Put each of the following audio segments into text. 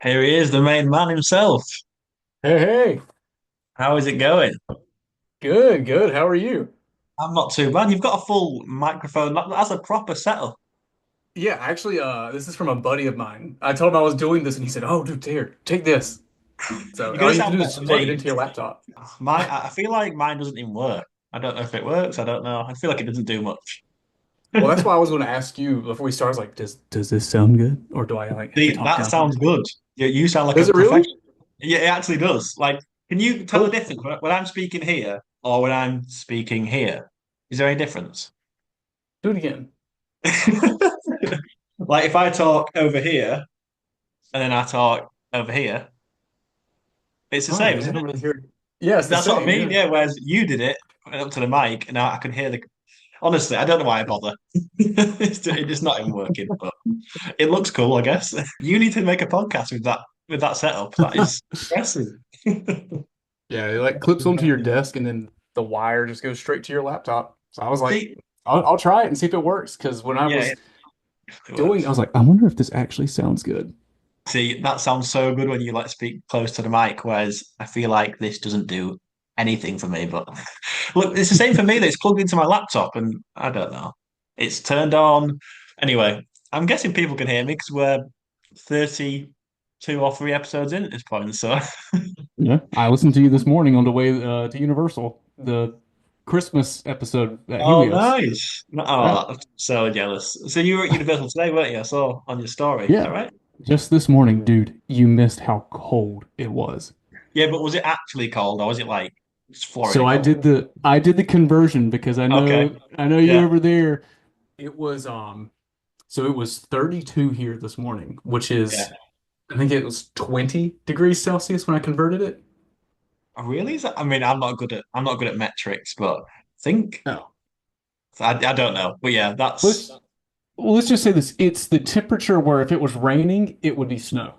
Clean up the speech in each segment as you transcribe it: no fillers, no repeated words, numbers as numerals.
Here he is, the main man himself. Hey, hey, How is it going? good, good. How are you? I'm not too bad. You've got a full microphone. That's a proper setup. Yeah, actually, this is from a buddy of mine. I told him I was doing this, and he said, "Oh, dude, here, take this." So You're all gonna you have to sound do better is than plug it me. into your laptop. I feel like mine doesn't even work. I don't know if it works. I don't know. I feel like it doesn't do much. Well, that's why I was going to ask you before we start. I was like, "Does this sound good, or do I like have to See, talk that down to sounds good. You sound like a Does it really? professional. Yeah, it actually does. Like, can you tell the Cool. difference when I'm speaking here or when I'm speaking here? Is there any difference? Do it again. Like, if I talk over here and then I talk over here, it's the Oh same, yeah, I isn't don't it? really hear it. Yeah, it's the That's what I same. mean. Yeah. Yeah. Whereas you did it went up to the mic, and now I can hear the. Honestly, I don't know why I bother. It's just not even working, but it looks cool, I guess. You need to make a podcast with that setup. That is impressive. Yeah, it like clips onto your desk, and then the wire just goes straight to your laptop. So I was like, See, I'll try it and see if it works. Because when I yeah, was it doing, I works. was like, I wonder if this actually sounds good. See, that sounds so good when you like speak close to the mic, whereas I feel like this doesn't do anything for me. But look, it's the same for me that it's plugged into my laptop, and I don't know. It's turned on. Anyway, I'm guessing people can hear me because we're 32 or 3 episodes in at this point. So, Yeah, I listened to you this morning on the way to Universal, the Christmas episode at oh, Helios. nice. Yeah, Oh, I'm so jealous. So you were at Universal today, weren't you? I saw on your story. Is that yeah. right? Just this morning, dude, you missed how cold it was. Yeah, but was it actually cold or was it like it's Florida So cold? I did the conversion because Okay. I know you're Yeah. over there. It was so it was 32 here this morning, which Yeah. is I think it was 20 degrees Celsius when I converted it. Oh, really? I mean, I'm not good at metrics, but I think Oh. I don't know. But yeah, that's Let's well, let's just say this. It's the temperature where if it was raining, it would be snow.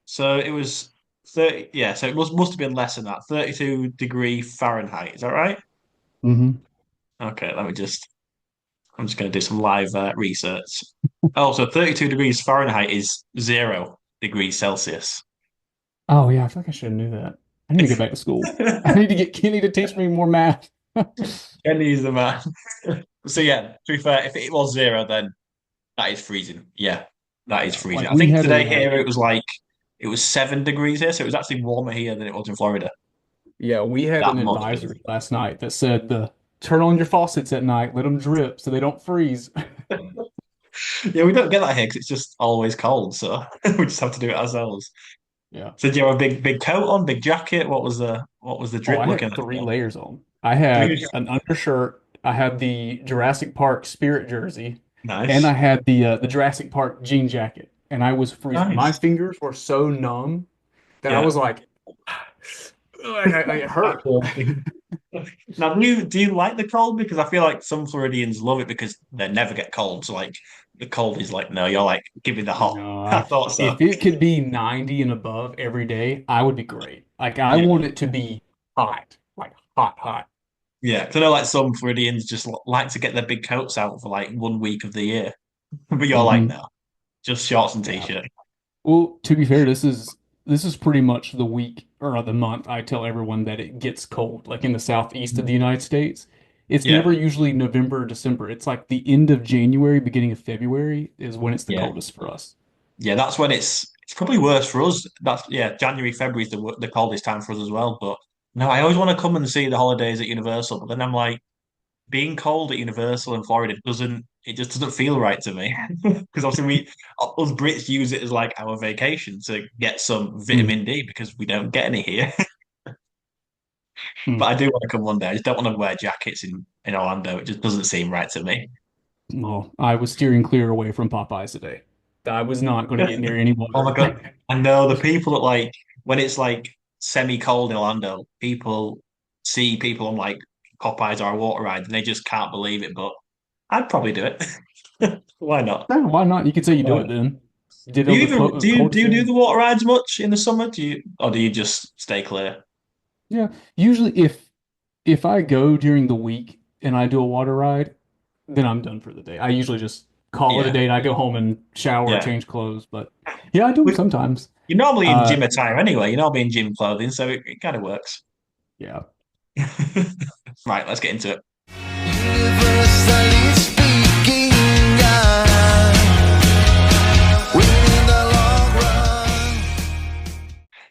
so it was 30. Yeah, so it must have been less than that. 32 degree Fahrenheit. Is that right? Hmm. Okay, I'm just going to do some live research. Oh, so 32 degrees Fahrenheit is 0 degrees Celsius. Oh yeah, I feel like I should have knew that. I need to get back to school. I need to get Kenny to teach me more math. Kenny's the man. So yeah, to be fair, if it was 0, then that is freezing. Yeah, that is Yeah, freezing. like I we think had today a here it was like it was 7 degrees here, so it was actually warmer here than it was in Florida. yeah, we had That an must be. advisory last night that said the turn on your faucets at night, let them drip so they don't freeze. Yeah, we don't get that here because it's just always cold, so we just have to do it ourselves. Yeah. So do you have a big coat on, big jacket? What was the Oh, drip I looking had like three there? layers on. I Three. had an undershirt, I had the Jurassic Park Spirit jersey, and I Nice, had the Jurassic Park jean jacket. And I was freezing. My nice. fingers were so numb that I Yeah. was like, it hurt. Now, do you like the cold? Because I feel like some Floridians love it because they never get cold. So like the cold is like, no, you're like, give me the hot. No, I thought so. if it could be 90 and above every day, I would be great. Like I Yeah, want it to be hot, like hot, hot. yeah. 'Cause I know like some Floridians just like to get their big coats out for like 1 week of the year, but you're like, Hmm. no, just shorts and Yeah. t-shirt. Well, to be fair, this is pretty much the week or the month I tell everyone that it gets cold. Like in the southeast of the United States, it's Yeah, never usually November or December. It's like the end of January, beginning of February is when it's the yeah, coldest for us. yeah. That's when it's probably worse for us. That's yeah. January, February is the coldest time for us as well. But no, I always want to come and see the holidays at Universal, but then I'm like. Being cold at Universal in Florida doesn't it just doesn't feel right to me because obviously we us Brits use it as like our vacation to get some Mm. vitamin D because we don't get any here. But Mm. I do want to come one day. I just don't want to wear jackets in Orlando. It just doesn't seem right to me. Well, I was steering clear away from Popeyes today. I was not going to get near any Oh water. my God. I know the people that like when it's like semi-cold in Orlando, people see people on like Popeyes or a water ride and they just can't believe it. But I'd probably do it. Why not? Yeah, why not? You could say you do Why it not? then. Did it Do on you the even do coldest you do day. the water rides much in the summer? Or do you just stay clear? Yeah, usually if I go during the week and I do a water ride, then I'm done for the day. I usually just call it a Yeah, day and I go home and shower, yeah. change clothes. But yeah, I do them With sometimes. You're normally in Uh, gym attire anyway. You're normally in gym clothing, so it kind of works. yeah. Right, let's get into it. Universally speaking, winning the long run.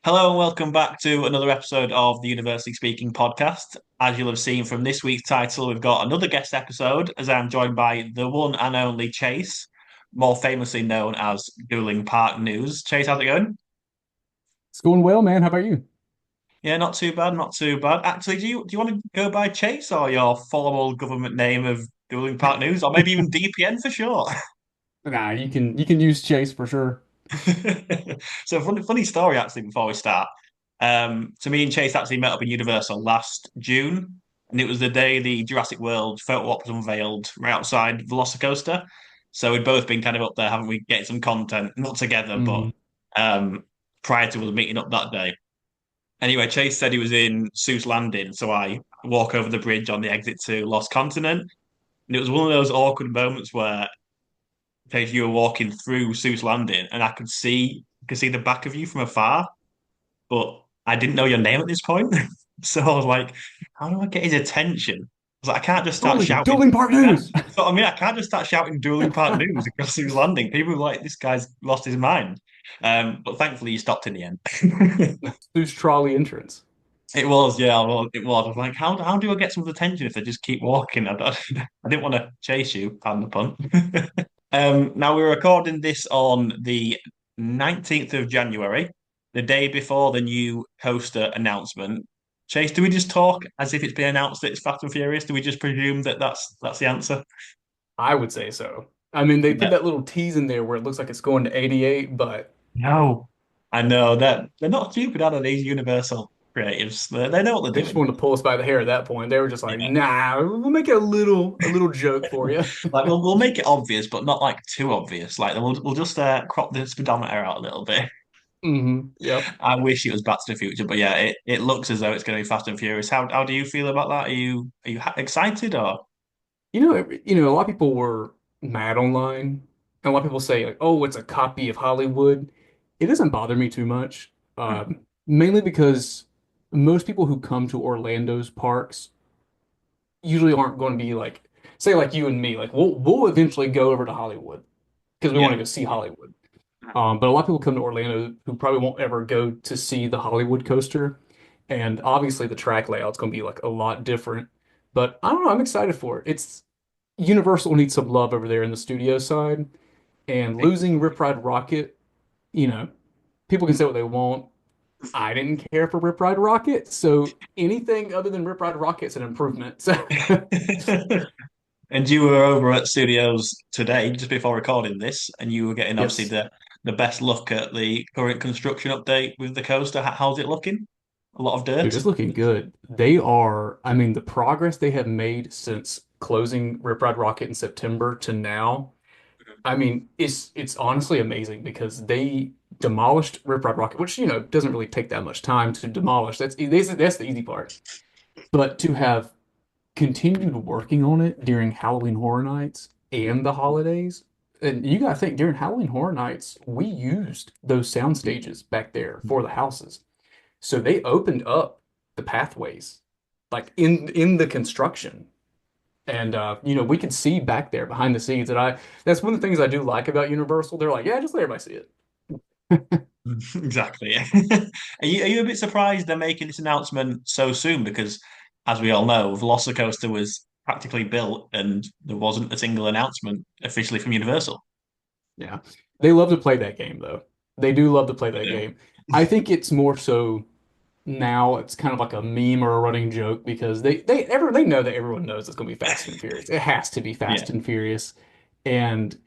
Hello and welcome back to another episode of the University Speaking podcast. As you'll have seen from this week's title, we've got another guest episode as I'm joined by the one and only Chase, more famously known as Dueling Park News. Chase, how's it going? It's going well, man. How about you? Yeah, not too bad, not too bad. Actually, do you want to go by Chase or your formal government name of Dueling Park News, or maybe even DPN for short? Nah, you can use Chase for sure. So funny story actually before we start. So me and Chase actually met up in Universal last June, and it was the day the Jurassic World photo op was unveiled right outside Velocicoaster. So we'd both been kind of up there, haven't we, getting some content, not together, but Hmm. um, prior to us meeting up that day. Anyway, Chase said he was in Seuss Landing, so I walk over the bridge on the exit to Lost Continent, and it was one of those awkward moments where Paige, you were walking through Seuss Landing, and I could see the back of you from afar, but I didn't know your name at this point. So I was like, how do I get his attention? I was like, I can't just start shouting. Dueling Park Yeah. News. So I mean, I can't just start shouting dueling part news across Seuss Landing. People were like, this guy's lost his mind. But thankfully, he stopped in the end. Who's trolley entrance? It was, yeah, well, it was. I was like, how do I get someone's attention if they just keep walking? I didn't want to chase you, pardon the pun. Now we're recording this on the 19th of January, the day before the new coaster announcement. Chase, do we just talk as if it's been announced that it's Fast and Furious? Do we just presume that that's the answer? I would say so. I mean, they put Yeah. that little tease in there where it looks like it's going to 88, but No. I know that they're not stupid, are they, these Universal creatives? They know what they they're just doing. wanted to pull us by the hair at that point. They were just like, Yeah. "Nah, we'll make it a little joke for you." Like we'll make it obvious, but not like too obvious. Like we'll just crop the speedometer out a little bit. Yep. I wish it was Back to the Future, but yeah, it looks as though it's going to be Fast and Furious. How do you feel about that? Are you excited or? A lot of people were mad online. And a lot of people say like, "Oh, it's a copy of Hollywood." It doesn't bother me too much, mainly because most people who come to Orlando's parks usually aren't going to be like, say, like you and me. Like, we'll eventually go over to Hollywood because we want to Yeah, go see Hollywood. But a lot of people come to Orlando who probably won't ever go to see the Hollywood coaster, and obviously the track layout's going to be like a lot different. But I don't know. I'm excited for it. It's Universal needs some love over there in the studio side, and losing Rip Ride Rocket, you know, people can say what they want. I didn't care for Rip Ride Rocket, so anything other than Rip Ride Rocket's an improvement. So, and you were over at studios today, just before recording this, and you were getting obviously yes, the best look at the current construction update with the coaster. How's it looking? A lot of dude, dirt. it's looking good. They are, I mean, the progress they have made since closing Rip Ride Rocket in September to now, I mean, it's honestly amazing because they demolished Rip Ride Rocket, which, doesn't really take that much time to demolish. That's the easy part. But to have continued working on it during Halloween Horror Nights and the holidays, and you gotta think during Halloween Horror Nights, we used those sound stages back there for the houses. So they opened up the pathways, like in the construction. And we could see back there behind the scenes. And that's one of the things I do like about Universal. They're like, yeah, just let everybody see it. Exactly. Yeah. Are you a bit surprised they're making this announcement so soon? Because as we all know, Velocicoaster was practically built and there wasn't a single announcement officially from Universal. Yeah. They love to play that game though. They do love to play that Yeah. game. I think it's more so now it's kind of like a meme or a running joke because they know that everyone knows it's gonna be Fast and Furious. It has to be Yeah. Fast and Furious. And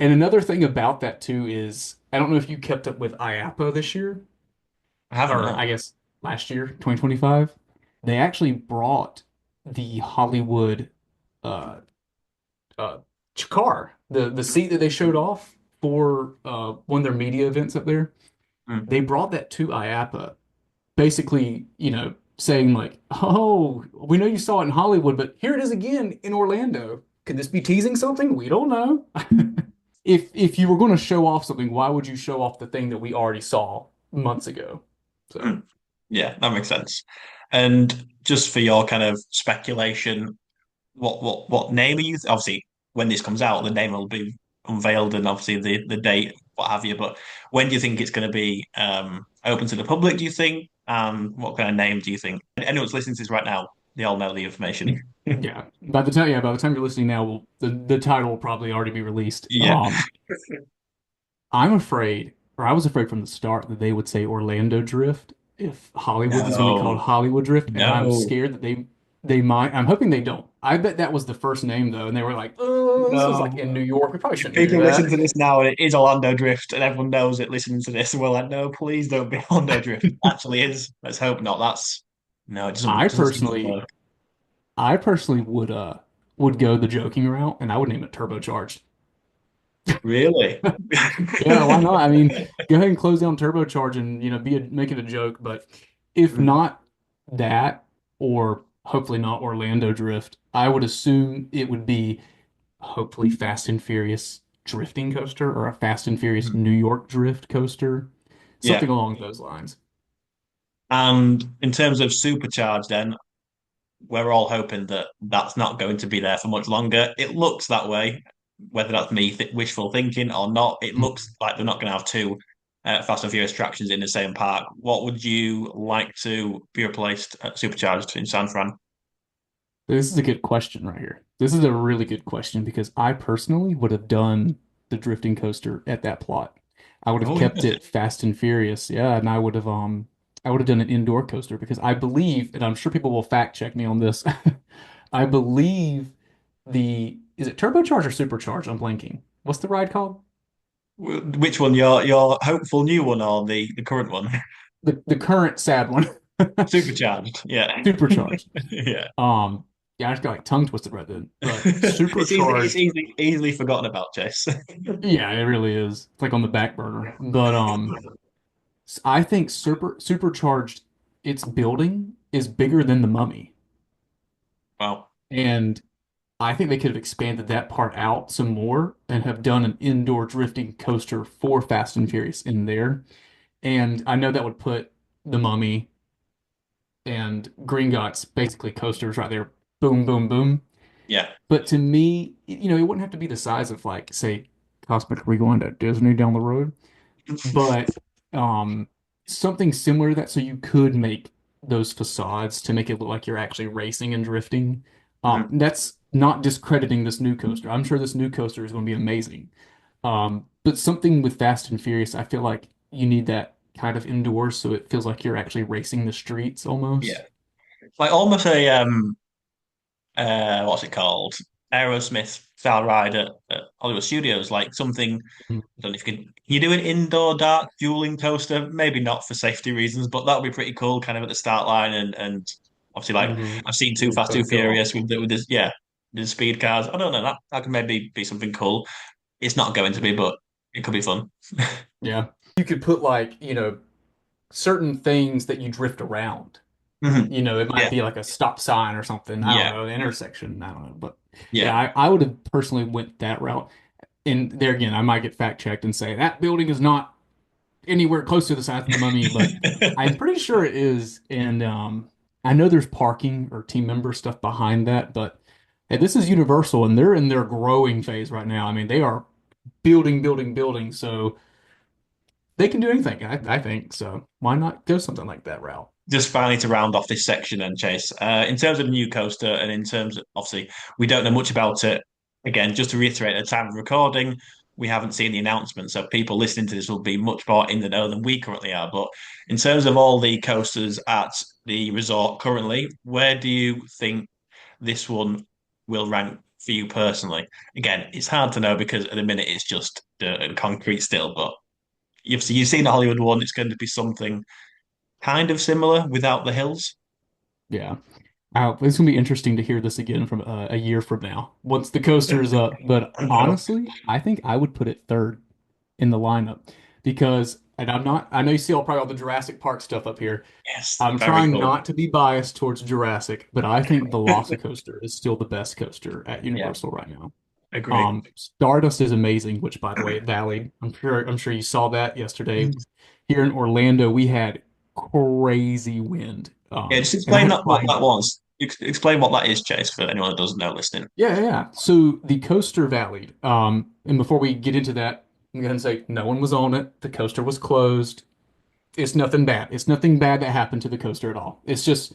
and another thing about that too is I don't know if you kept up with IAPA this year, I haven't or know. I guess last year, 2025. They actually brought the Hollywood uh uh car, the seat that they showed off for one of their media events up there. Mm. They brought that to IAPA, basically, saying like, "Oh, we know you saw it in Hollywood, but here it is again in Orlando. Could this be teasing something? We don't know." If you were going to show off something, why would you show off the thing that we already saw months ago. So Mm. Yeah, that makes sense. And just for your kind of speculation, what name are you? Obviously, when this comes out, the name will be unveiled, and obviously the date, what have you. But when do you think it's going to be open to the public? Do you think? What kind of name do you think? Anyone's listening to this right now, they all know the information. by the time you're listening now, the title will probably already be released. Yeah. I'm afraid, or I was afraid from the start that they would say Orlando Drift if Hollywood is going to be called No, Hollywood Drift, and I'm no, scared that they might. I'm hoping they don't. I bet that was the first name though, and they were like, "Oh, this is like no. in New York. We probably If shouldn't do people listen that." to this now and it is Orlando Drift, and everyone knows it listening to this, and we're like, no, please don't be Orlando Drift. It actually is. Let's hope not. That's no, it I doesn't seem to personally, work. I personally would go the joking route, and I would name it Turbocharged. Really? Yeah, why not? I mean, go ahead and close down Turbocharge and make it a joke. But if not that, or hopefully not Orlando Drift, I would assume it would be hopefully Fast and Furious drifting coaster or a Fast and Furious New York drift coaster, Yeah. something along those lines. And in terms of supercharge, then we're all hoping that that's not going to be there for much longer. It looks that way, whether that's me wishful thinking or not. It looks like they're not going to have two Fast and Furious attractions in the same park. What would you like to be replaced at Supercharged in San Fran? This is a good question right here. This is a really good question because I personally would have done the drifting coaster at that plot. I would have Oh, kept interesting. it Fast and Furious, yeah, and I would have done an indoor coaster because I believe, and I'm sure people will fact check me on this. I believe the is it turbocharged or supercharged? I'm blanking. What's the ride called? Which one? Your hopeful new one or the current one? The current sad one. Supercharged. Yeah. Supercharged. Yeah. Um, yeah, I just got like tongue twisted right then. But It's supercharged, easily forgotten about, Chase. yeah, it really is. It's like on the back burner. But I think supercharged its building is bigger than the Mummy. Wow. And I think they could have expanded that part out some more and have done an indoor drifting coaster for Fast and Furious in there. And I know that would put the Mummy and Gringotts basically coasters right there. Boom, boom, boom. Yeah. But to me, it wouldn't have to be the size of like, say, Cosmic Rewind at Disney down the road, but um, something similar to that, so you could make those facades to make it look like you're actually racing and drifting. Mhm. That's not discrediting this new coaster. I'm sure this new coaster is going to be amazing. But something with Fast and Furious, I feel like you need that kind of indoors, so it feels like you're actually racing the streets Yeah. almost. Like almost a what's it called? Aerosmith style ride at Hollywood Studios, like something. I don't know if can you do an indoor dark dueling coaster? Maybe not for safety reasons, but that would be pretty cool, kind of at the start line and obviously like Mm-hmm. I've seen Too And Fast Too both go off. Furious with this yeah the speed cars. I don't know that could maybe be something cool. It's not going to be, but it could be fun. Yeah. You could put like, certain things that you drift around. Mhm. It might Yeah, be like a stop sign or something. I don't yeah, know, an intersection. I don't know. But yeah, yeah. I would have personally went that route. And there again, I might get fact checked and say that building is not anywhere close to the size of the Mummy, but I'm pretty sure it is. And I know there's parking or team member stuff behind that, but hey, this is Universal and they're in their growing phase right now. I mean, they are building, building, building. So they can do anything, I think. So why not go something like that route? Just finally to round off this section and Chase, in terms of the new coaster and in terms of obviously we don't know much about it. Again, just to reiterate, at the time of recording, we haven't seen the announcement, so people listening to this will be much more in the know than we currently are. But in terms of all the coasters at the resort currently, where do you think this one will rank for you personally? Again, it's hard to know because at the minute it's just dirt and concrete still, but you've seen the Hollywood one, it's going to be something kind of similar without the hills. Yeah. It's gonna be interesting to hear this again from a year from now once the coaster is up. But I know. honestly, I think I would put it third in the lineup because, and I'm not, I know you see probably all the Jurassic Park stuff up here. Yes, I'm very trying cool. not to be biased towards Jurassic, but I think Velocicoaster is still the best coaster at Yeah, Universal right now. agree. Stardust is amazing, which by the way, it Valley. I'm sure you saw that yesterday. here in Orlando, we had crazy wind. Yeah, just And I explain had to that what fly. that was. Explain what that is, Chase, for anyone who doesn't know listening. Yeah, yeah, yeah. So the coaster valleyed. And before we get into that, I'm going to say no one was on it. The coaster was closed. It's nothing bad. It's nothing bad that happened to the coaster at all. It's just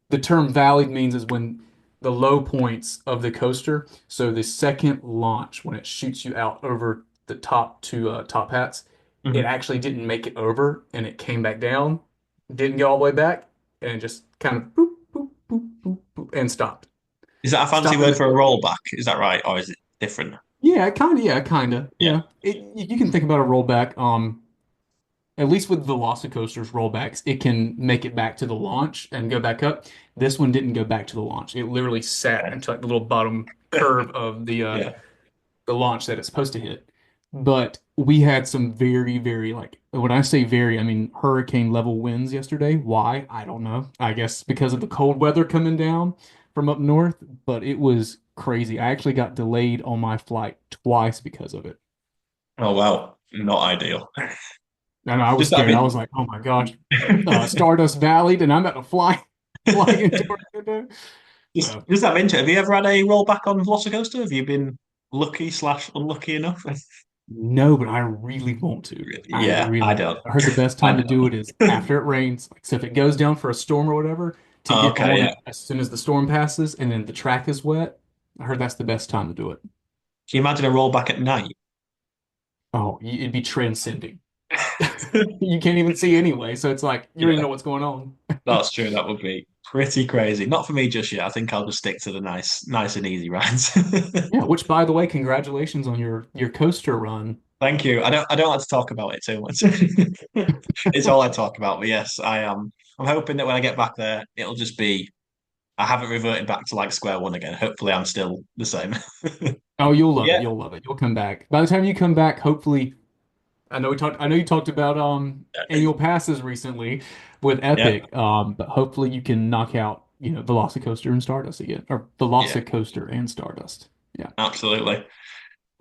the term valleyed means is when the low points of the coaster. So the second launch, when it shoots you out over the top two top hats, it Mhm. actually didn't make it over and it came back down, didn't go all the way back, and it just kind of boop, boop, boop, boop, boop, and stopped. Is that a fancy Stopped in word the for a middle. rollback? Is that right, or is it different? Yeah, kind of. Yeah, kind of. Yeah. Yeah. You can think about a rollback. At least with Velocicoaster's rollbacks, it can make it back to the launch and go back up. This one didn't go back to the launch. It literally sat Okay. into like the little bottom curve of Yeah. the launch that it's supposed to hit. But we had some very, very like when I say very, I mean hurricane level winds yesterday. Why? I don't know. I guess because of the cold weather coming down from up north, but it was crazy. I actually got delayed on my flight twice because of it. Oh wow, not ideal. And I was Just that scared. I bit. was like, oh my gosh, Stardust Valley, and I'm about to fly into Orlando. So Just that interest. Have you ever had a rollback on Velocicoaster? Have you been lucky slash unlucky enough? no, but I really want to. I Yeah, I really want don't. to. I heard the best I time to do it is don't. after it rains. Like, so if it goes down for a storm or whatever, to get Okay, on yeah. it as soon as the storm passes and then the track is wet. I heard that's the best time to do it. Can you imagine a rollback at night? Oh, it'd be transcending. You can't even see anyway, so it's like you don't even Yeah, know what's going on. that's true. That would be pretty crazy. Not for me just yet. I think I'll just stick to the nice and easy rides. Yeah, which by the way, congratulations on your coaster run. Thank you. I don't like to talk about it too much. It's all I talk about. But yes, I am. I'm hoping that when I get back there, it'll just be I haven't reverted back to like square one again. Hopefully, I'm still the same. Oh, you'll love it. Yeah. You'll love it. You'll come back. By the time you come back, hopefully, I know you talked about annual passes recently with Yeah. Epic. But hopefully you can knock out, Velocicoaster and Stardust again. Or Yeah. Velocicoaster and Stardust. Yeah. Absolutely.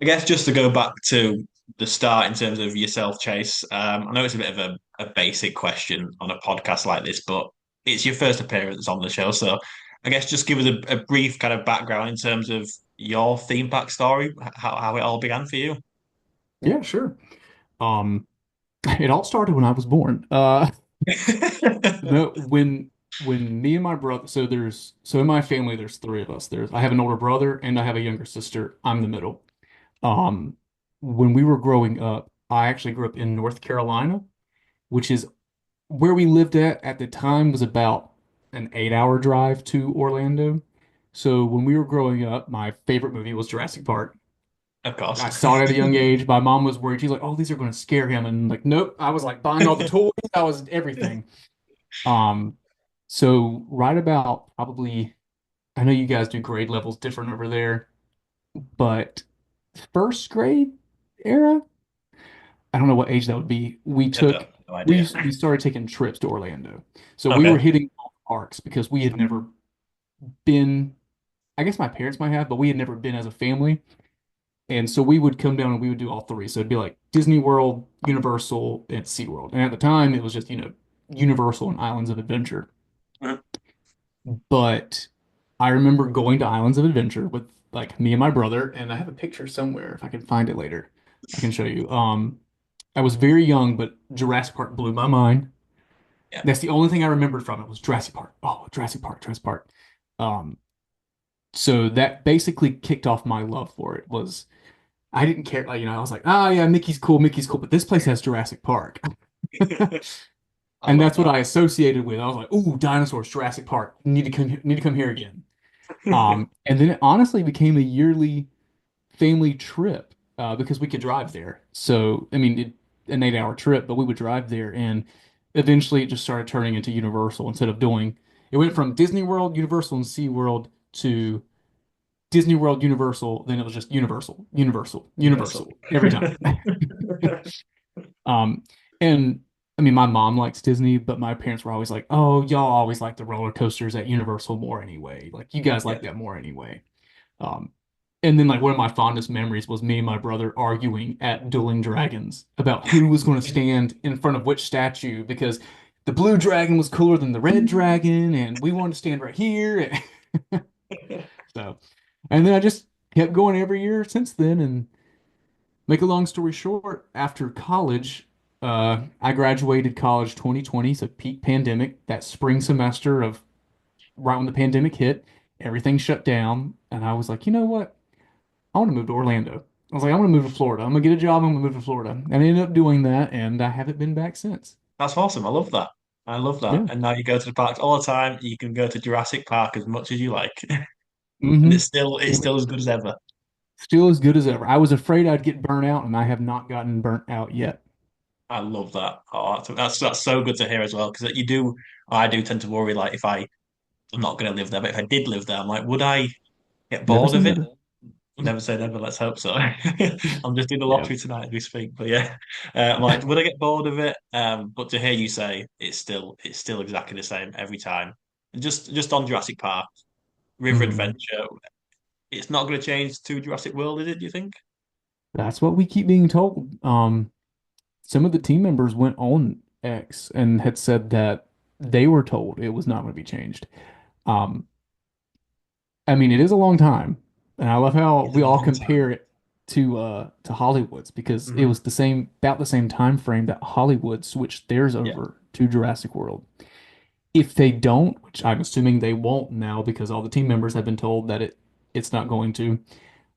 I guess just to go back to the start in terms of yourself, Chase. I know it's a bit of a basic question on a podcast like this, but it's your first appearance on the show, so I guess just give us a brief kind of background in terms of your theme park story, how it all began for you. Yeah, sure. Um, it all started when I was born. No, when me and my brother, so in my family there's three of us. I have an older brother and I have a younger sister. I'm the middle. Um, when we were growing up, I actually grew up in North Carolina, which is where we lived at the time was about an 8 hour drive to Orlando. So when we were growing up, my favorite movie was Jurassic Park. Of course. I saw it at a young age. My mom was worried. She's like, "Oh, these are going to scare him," and like, nope. I was like buying all the toys. I was everything. Um, so right about probably, I know you guys do grade levels different over there, but first grade era, I don't know what age that would be. I don't no idea. We started taking trips to Orlando. So we were Okay. hitting all the parks because we had never been, I guess my parents might have, but we had never been as a family. And so we would come down and we would do all three. So it'd be like Disney World, Universal, and SeaWorld. And at the time it was just, Universal and Islands of Adventure. But I remember going to Islands of Adventure with like me and my brother, and I have a picture somewhere if I can find it later. I can show you. I was very young, but Jurassic Park blew my mind. Yeah. That's the only thing I remembered from it was Jurassic Park. Oh, Jurassic Park, Jurassic Park. Um, so that basically kicked off my love for it. Was I didn't care, like, I was like, oh yeah, Mickey's cool, but this place has Jurassic Park, I and love that's what that. I associated with. I was like, ooh, dinosaurs, Jurassic Park, need to come here again. And then it honestly became a yearly family trip because we could drive there. So, I mean, an 8 hour trip, but we would drive there. And eventually it just started turning into Universal instead of doing, it went from Disney World, Universal, and SeaWorld to Disney World, Universal. Then it was just Universal, Universal, Universal. Universal every time. Um, and I mean, my mom likes Disney, but my parents were always like, oh, y'all always like the roller coasters at Universal more anyway. Like, you guys Yeah. like that more anyway. Um, And then like one of my fondest memories was me and my brother arguing at Dueling Dragons about who was going to stand in front of which statue because the blue dragon was cooler than the red dragon, and we wanted to stand right here. So, and then I just kept going every year since then. And make a long story short, after college, I graduated college 2020, so peak pandemic. That spring semester of right when the pandemic hit, everything shut down, and I was like, you know what? I want to move to Orlando. I was like, I want to move to Florida. I'm gonna get a job. I'm gonna move to Florida, and I ended up doing that, and I haven't been back since. That's awesome. I love that. I love that. Yeah. And now you go to the parks all the time. You can go to Jurassic Park as much as you like, and Hmm. it's still as good as ever. Still as good as ever. I was afraid I'd get burnt out, and I have not gotten burnt out yet. I love that. Oh, that's so good to hear as well. Because I do tend to worry like if I'm not going to live there, but if I did live there, I'm like, would I get Never bored say of it? never. Never say never. Let's hope so. I'm just doing the Yeah. lottery tonight as we speak. But yeah, I'm like, would I get bored of it? But to hear you say it's still exactly the same every time. Just on Jurassic Park, River Mhm. Adventure, it's not going to change to Jurassic World, is it? Do you think? That's what we keep being told. Some of the team members went on X and had said that they were told it was not going to be changed. Um, I mean, it is a long time, and I love how It's we a all long compare time. it to Hollywood's because it Hmm. was the same about the same time frame that Hollywood switched theirs Yeah, over to Jurassic World. If they don't, which I'm assuming they won't now because all the team members have been told that it's not going to,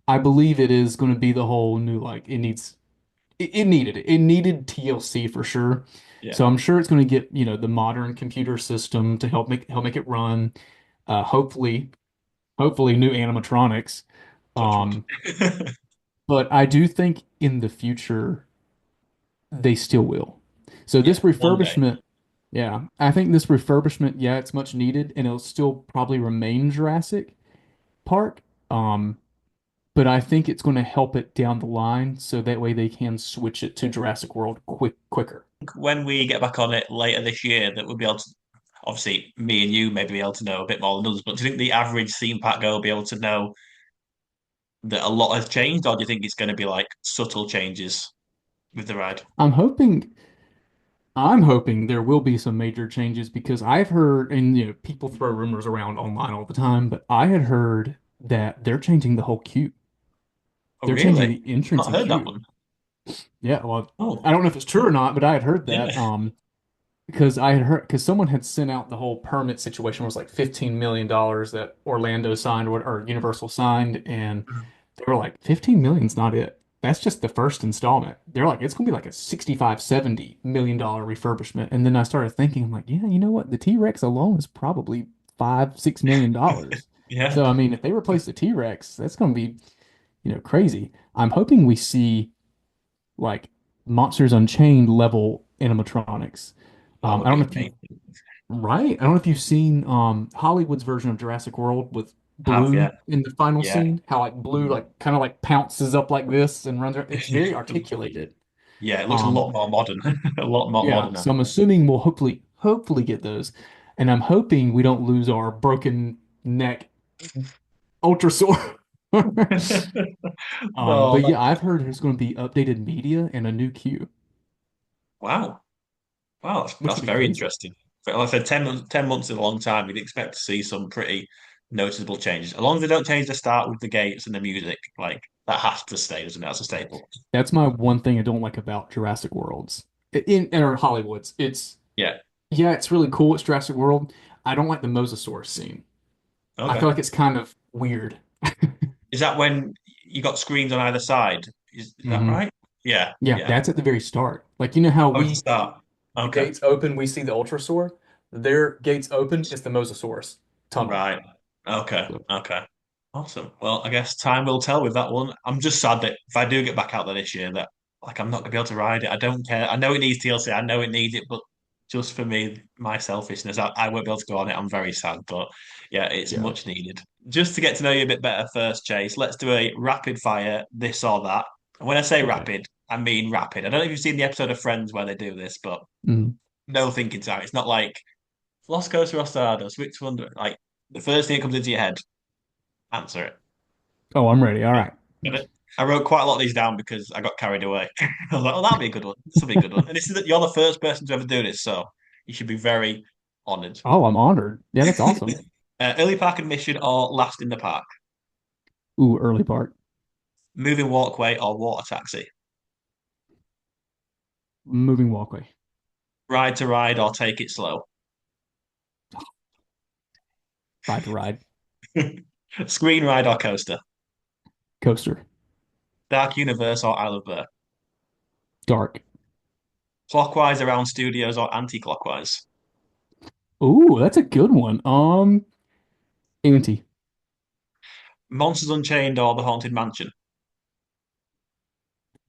I believe it is going to be the whole new like it needed it. It needed TLC for sure. yeah. So I'm sure it's going to get, the modern computer system to help make it run. Hopefully new animatronics. Touch wood. Um, but I do think in the future they still will. So this Yeah, one day. refurbishment, yeah, I think this refurbishment, yeah, it's much needed and it'll still probably remain Jurassic Park. Um, but I think it's going to help it down the line so that way they can switch it to Jurassic World quicker. When we get back on it later this year, that we'll be able to, obviously, me and you may be able to know a bit more than others, but do you think the average theme park goer will be able to know that a lot has changed, or do you think it's going to be like subtle changes with the ride? I'm hoping I'm hoping there will be some major changes because I've heard, and people throw rumors around online all the time, but I had heard that they're changing the whole queue. Oh, They're changing really? the entrance Not and heard that queue. one. Yeah, well, Oh, I don't know if it's true or not, but I had heard that. yeah. Because I had heard because someone had sent out the whole permit situation was like $15 million that Orlando signed or Universal signed, and they were like, 15 million's not it. That's just the first installment. They're like, it's gonna be like a 65, $70 million refurbishment. And then I started thinking, I'm like, yeah, you know what? The T-Rex alone is probably $5, $6 million. Yeah. So I mean, if they replace the T-Rex, that's gonna be, crazy. I'm hoping we see like Monsters Unchained level animatronics. That would I don't be know if you amazing. Right. I don't know if you've seen Hollywood's version of Jurassic World with Have, Blue yeah. in the final Yeah. scene. How like Blue Mhm. like kind of like pounces up like this and runs around. It's very articulated. Yeah, it looks a Um lot more modern. A lot more yeah, modern now. so I'm assuming we'll hopefully get those. And I'm hoping we don't lose our broken neck Ultrasaur. Oh, But yeah, I've heard there's going to be updated media and a new queue, wow. Wow, which that's would be very crazy. interesting. But like I said, 10 months is a long time. You'd expect to see some pretty noticeable changes. As long as they don't change the start with the gates and the music, like that has to stay, doesn't it? That's a staple. That's my one thing I don't like about Jurassic Worlds in or Hollywood's. It's Yeah. Yeah, it's really cool. It's Jurassic World. I don't like the Mosasaurus scene. I feel Okay. like it's kind of weird. Is that when you got screens on either side? Is that Hmm. right? Yeah. Yeah, Yeah. that's at the very start. Like, how Oh, it's the start. the Okay. gates open, we see the Ultrasaur. Their gates open, it's the Mosasaurus tunnel. Right. Okay. So, Okay. Awesome. Well, I guess time will tell with that one. I'm just sad that if I do get back out there this year, that like I'm not gonna be able to ride it. I don't care. I know it needs TLC. I know it needs it, but just for me, my selfishness, I won't be able to go on it. I'm very sad, but yeah, it's yeah. much needed. Just to get to know you a bit better first, Chase. Let's do a rapid fire, this or that. And when I say Okay. rapid, I mean rapid. I don't know if you've seen the episode of Friends where they do this, but Mhm. no thinking time. It's not like Velocicoaster or Stardust. Which one? Like the first thing that comes into your head, answer it. Oh, I'm ready. All right. And I wrote quite a lot of these down because I got carried away. I was like, "Oh, that'll be a good one. This will be a good one." And this is that you're the first person to ever do this, so you should be very honoured. Oh, I'm honored. Yeah, that's awesome. Early park admission or last in the park? Ooh, early part. Moving walkway or water taxi? Moving walkway. Ride to ride or take it slow? Ride to ride. Screen ride or coaster? Coaster. Dark universe or Isle of Bear? Dark. Clockwise around studios or anti-clockwise? Ooh, that's a good one. Auntie. Monsters Unchained or The Haunted Mansion?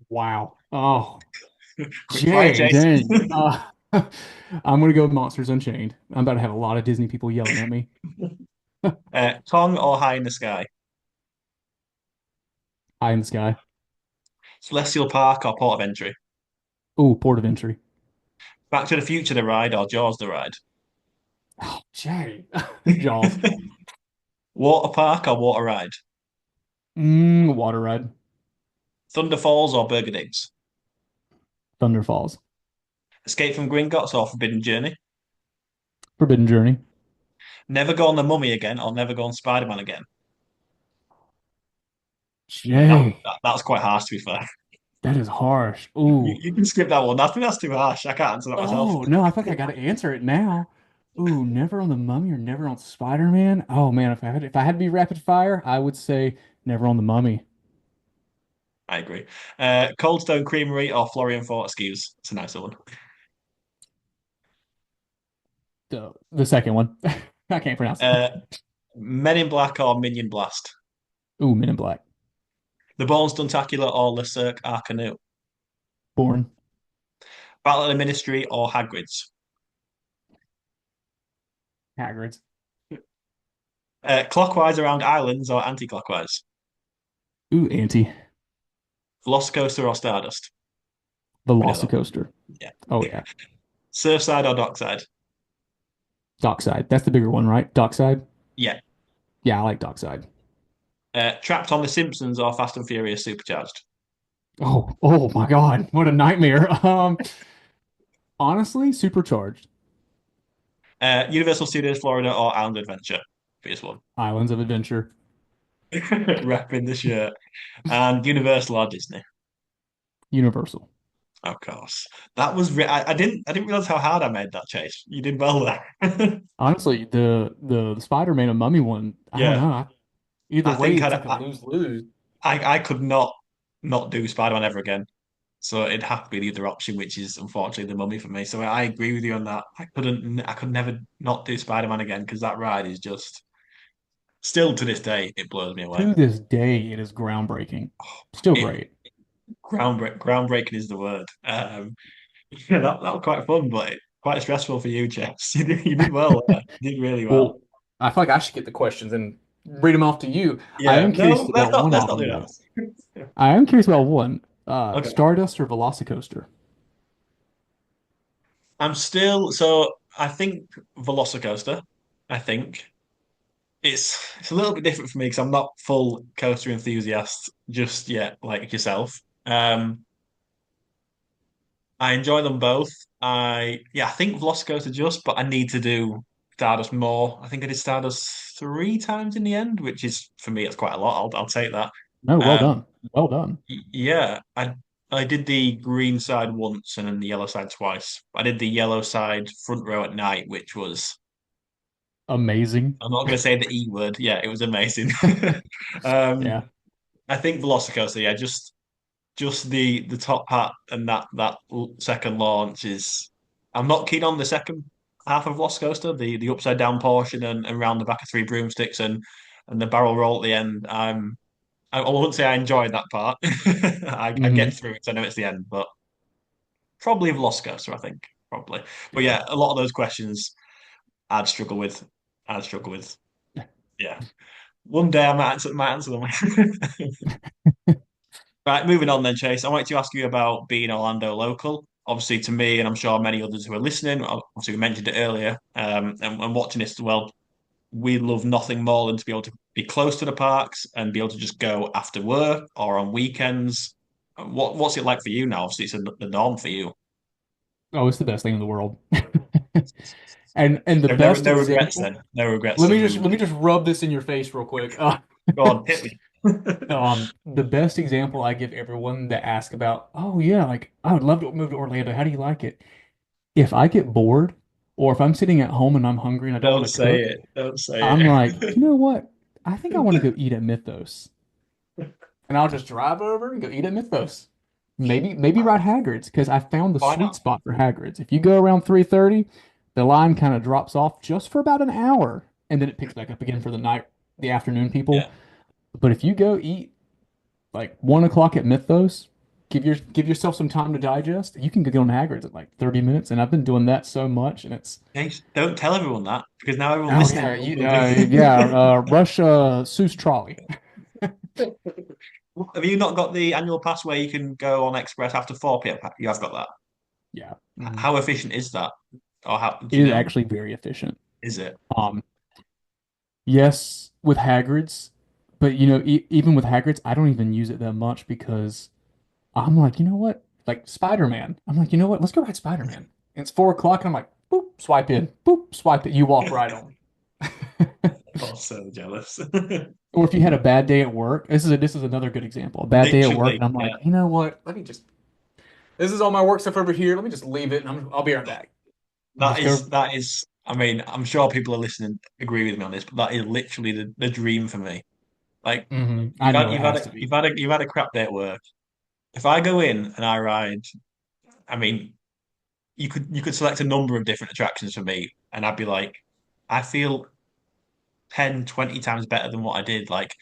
Wow. Oh, Quick fire, Chase. dang. I'm gonna go with Monsters Unchained. I'm about to have a lot of Disney people yelling at me. Kong or High in the Sky? Eye in the sky. Celestial Park or Port of Entry? Ooh, Port of Entry. Back to the Future the ride or Jaws the ride? Oh, Jay. Jaws. Water Park or Water Ride? Water ride. Thunder Falls or Burger Digs? Thunder Falls. Escape from Gringotts or Forbidden Journey? Forbidden Journey. Never go on the Mummy again or never go on Spider-Man again? Jay. That's quite harsh to be fair. That is harsh. You, Ooh. you can skip that one. I think that's too harsh. I can't answer that myself. Oh, no, I feel like I gotta answer it now. Ooh, never on the Mummy or never on Spider-Man. Oh man, if I had to be rapid fire, I would say never on the Mummy. I agree. Cold Stone Creamery or Florian Fortescue's? It's a nicer one. The second one. I can't pronounce it. Uh, Men in Black or Minion Blast? Ooh, Men in Black. The Bourne Stuntacular or Le Cirque Arcanoe? Born. Battle of the Ministry or Hagrid's? Hagrid's. Clockwise around islands or anti-clockwise? Ooh, Auntie. Velocicoaster or Stardust? We know that one. Velocicoaster. Yeah. Oh yeah. Surfside or Dockside? Dockside. That's the bigger one, right? Dockside. Yeah. Yeah, I like Dockside. Trapped on The Simpsons or Fast and Furious Supercharged? Oh, oh my God, what a nightmare. Honestly, supercharged. Universal Studios Florida or Island Adventure? Previous one. Islands of Adventure. Wrapping the shirt. And Universal or Disney? Universal. Of course. That was I didn't realize how hard I made that, Chase. You did well there. Honestly, the Spider-Man and Mummy one, I don't Yeah. know. Either I way, think it's like a lose-lose. I could not do Spider-Man ever again. So it'd have to be the other option, which is unfortunately the Mummy for me. So I agree with you on that. I could never not do Spider-Man again because that ride is just still to this day it blows me away. To this day, it is groundbreaking. Still It great. groundbreaking is the word. Yeah, that was quite fun, but quite stressful for you, Chess. You did well there. You did really well. Well, I feel like I should get the questions and read them off to you. I Yeah, am curious no, about one let's of not them, do though. that. I am curious about one. Okay. Stardust or Velocicoaster? I'm still so I think Velocicoaster. I think it's a little bit different for me because I'm not full coaster enthusiast just yet, like yourself. I enjoy them both. I think Velocicoaster just, but I need to do Stardust more. I think I did Stardust 3 times in the end, which is for me it's quite a lot. I'll take that. No, well Um, done. Well done. yeah, I did the green side once and then the yellow side twice. I did the yellow side front row at night, which was Amazing. I'm not going to say the E word. Yeah, it was amazing. Um, Yeah. I think Velocicoaster, yeah, just the top hat and that second launch is. I'm not keen on the second half of Velocicoaster, the upside down portion and round the back of three broomsticks and the barrel roll at the end. I wouldn't say I enjoyed that part. I get Hmm. through it, so I know it's the end, but probably Velocicoaster, I think probably. But Yeah. yeah, a lot of those questions I'd struggle with. I'd struggle with. Yeah. One day I might answer them. Right, moving on then, Chase. I wanted to ask you about being Orlando local. Obviously, to me, and I'm sure many others who are listening, obviously we mentioned it earlier, and watching this as well. we love nothing more than to be able to be close to the parks and be able to just go after work or on weekends. What's it like for you now? Obviously, it's the norm for you. Oh, it's the best thing in the world. And the So no, best no regrets example, then. No regrets of moving. let me just rub this in your face real quick. Go on, hit me. The best example I give everyone that ask about, oh yeah, like I would love to move to Orlando. How do you like it? If I get bored or if I'm sitting at home and I'm hungry and I don't Don't want to say cook, it. Don't say I'm like, it. you know what? I think I want to go eat at Mythos. And I'll just drive over and go eat at Mythos. Maybe ride Hagrid's because I found the Why sweet not? spot for Hagrid's. If you go around 3:30, the line kind of drops off just for about an hour and then it picks back up again for the night, the afternoon people. Yeah. But if you go eat like 1 o'clock at Mythos, give yourself some time to digest. You can go on Hagrid's at like 30 minutes, and I've been doing that so much, and it's Hey, don't tell everyone that because now everyone oh listening yeah, will do. rush Seuss trolley. Have you not got the annual pass where you can go on Express after 4 p.m.? You have got that. Yeah, mhm. How efficient is that? Or how do It you is know? actually very efficient. Is it? Um, yes, with Hagrid's, but even with Hagrid's, I don't even use it that much because I'm like, you know what? Like Spider-Man. I'm like, you know what? Let's go ride Spider-Man. And it's 4 o'clock, and I'm like, boop, swipe in, boop, swipe it. You walk right on. Oh, so jealous. Or if you had a bad day at work, this is another good example. A bad day at work, and Literally, I'm like, yeah. you know what? Let me just this is all my work stuff over here. Let me just leave it, and I'll be right back. That Just go. is that is. I mean, I'm sure people are listening agree with me on this, but that is literally the dream for me. Like I know it has to you've be. had you've had a crap day at work. If I go in and I ride, I mean, you could select a number of different attractions for me, and I'd be like, I feel 10, 20 times better than what I did. Like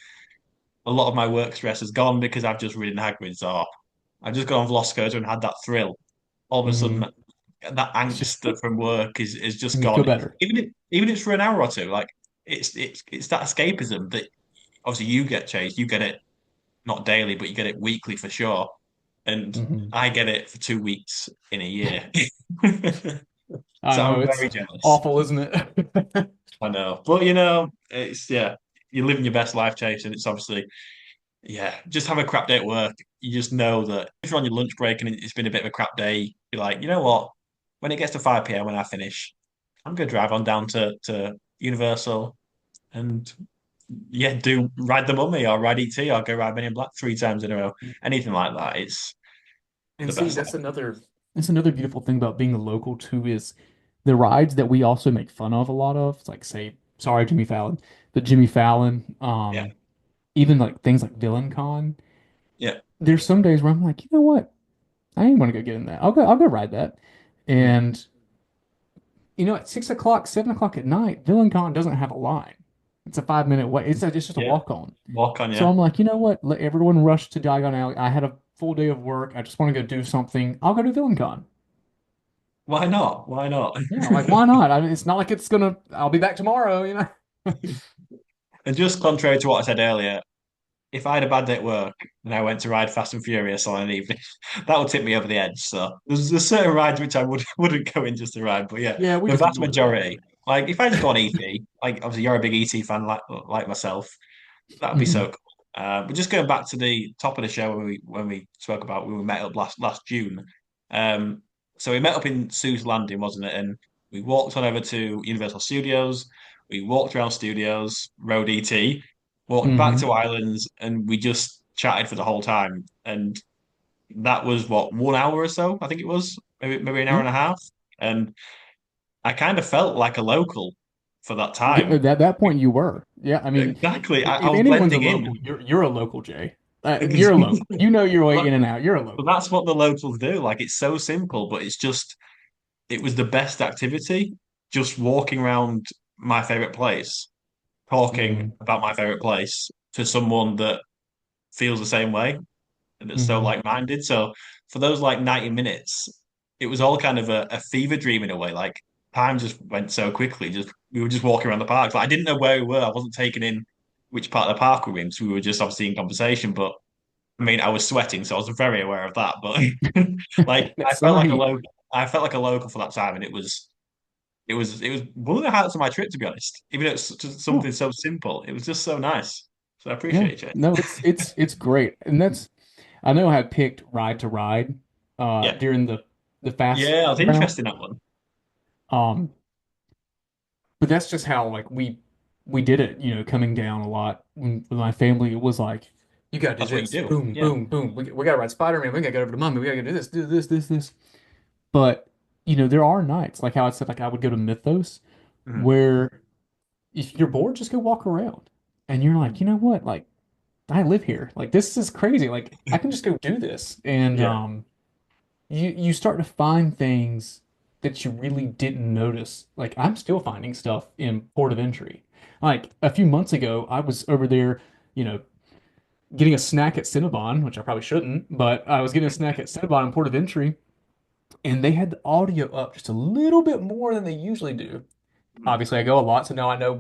a lot of my work stress has gone because I've just ridden Hagrid's or I've just gone on Velocicoaster and had that thrill. All of a hmm sudden, that It's just angst from work is just and you feel gone. better. Even if it's for an hour or two, like it's that escapism that obviously you get chased. You get it not daily, but you get it weekly for sure. And hmm I get it for 2 weeks in a year. I So know I'm very it's jealous. awful, isn't it? I know. But it's yeah, you're living your best life, Chase, and it's obviously yeah, just have a crap day at work. You just know that if you're on your lunch break and it's been a bit of a crap day, you're like, you know what? When it gets to 5 p.m. when I finish, I'm gonna drive on down to Universal and yeah, do ride the Mummy or ride ET or go ride Men in Black 3 times in a row. Anything like that. It's And the see, best life. that's another beautiful thing about being a local too is the rides that we also make fun of a lot of. It's like say, sorry, Jimmy Fallon, the Jimmy Fallon, Yeah. even like things like Villain Con. Yeah. There's some days where I'm like, you know what? I ain't want to go get in that. I'll go ride that. Mm. And at 6 o'clock, 7 o'clock at night, Villain Con doesn't have a line. It's a 5 minute wait. It's just a Yeah. walk on. Walk on, So yeah. I'm like, you know what? Let everyone rush to Diagon Alley. I had a full day of work. I just want to go do something. I'll go to Villain Con. Why not? Why not? Yeah, like why not? I mean, it's not like it's gonna. I'll be back tomorrow. And just contrary to what I said earlier, if I had a bad day at work and I went to ride Fast and Furious on an evening, that would tip me over the edge. So there's certain rides which I wouldn't go in just to ride, but yeah, Yeah, we the just vast ignore that. majority. Like if I just go on ET, like obviously you're a big ET fan like myself, that'd be so Hmm cool. But just going back to the top of the show when we spoke about when we met up last June. Um, so we met up in Sue's Landing, wasn't it? And we walked on over to Universal Studios. We walked around studios, rode ET, walked back hmm to Islands, and we just chatted for the whole time. And that was what 1 hour or so, I think it was, maybe an hour Yeah. and a half. And I kind of felt like a local for that time. At that point, you were. Yeah. I mean, Exactly, I if was anyone's a blending in. local, you're a local, Jay. You're a local. You know your way in and out. You're a But local. that's what the locals do. Like it's so simple, but it was the best activity. Just walking around my favorite place, talking hmm about my favorite place to someone that feels the same way and that's so hmm like-minded. So for those like 90 minutes, it was all kind of a fever dream in a way. Like time just went so quickly. Just we were just walking around the park. Like I didn't know where we were. I wasn't taking in which part of the park we were in. So we were just obviously in conversation, but I mean, I was sweating, so I was very aware of that. But like, That sun heat. I felt like a local for that time, and it was one of the highlights of my trip, to be honest. Even though it's just Oh, something so simple, it was just so nice. So I yeah. appreciate it. No, it's great. And that's I know I had picked Ride to Ride Yeah, during the fast yeah, I was round. interested in that one. Um, but that's just how like we did it, coming down a lot with my family. It was like you gotta do That's what you this. do. Boom, Yeah. boom, boom. We gotta ride Spider-Man. We gotta go over to Mummy. We gotta do this, do this, this. But there are nights, like how I said, like I would go to Mythos Mhm. where if you're bored, just go walk around. And you're like, you know what? Like I live here. Like this is crazy. Like I can just go do this. And Yeah. you start to find things that you really didn't notice. Like I'm still finding stuff in Port of Entry. Like a few months ago, I was over there, you know, getting a snack at Cinnabon, which I probably shouldn't, but I was getting a snack at Cinnabon in Port of Entry, and they had the audio up just a little bit more than they usually do. Mhm. Obviously, I go a lot, so now I know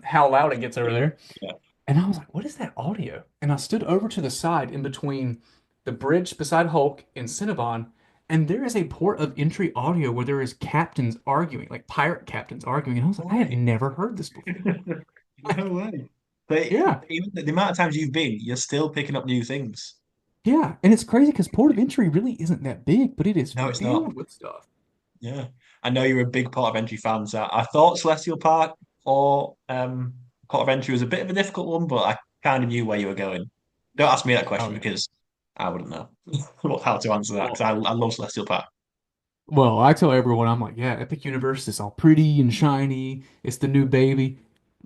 how loud it gets over there. Yeah. And I was like, what is that audio? And I stood over to the side in between the bridge beside Hulk and Cinnabon, and there is a port of entry audio where there is captains arguing, like pirate captains arguing. And I was No like, I have way. never heard this before. No way. But Yeah, even the amount of times you've been, you're still picking up new things. yeah. And it's crazy because port of entry really isn't that big, but it is No, it's not. filled with stuff. Yeah. I know you're a big Port of Entry fan, so I thought Celestial Park or Port of Entry was a bit of a difficult one, but I kind of knew where you were going. Don't ask me that Oh, question yeah. because I wouldn't know how to answer that because Well, I love Celestial Park. well, I tell everyone, I'm like, yeah, Epic Universe is all pretty and shiny. It's the new baby.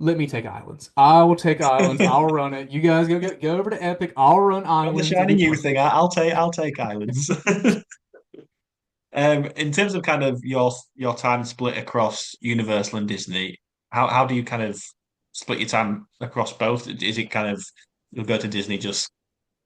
Let me take Islands. I will take Islands. I'll run it. You guys go over to Epic. I'll run Not the Islands. It'll shiny be new perfect. thing. I'll take Islands. In terms of kind of your time split across Universal and Disney, how do you kind of split your time across both? Is it kind of you'll go to Disney just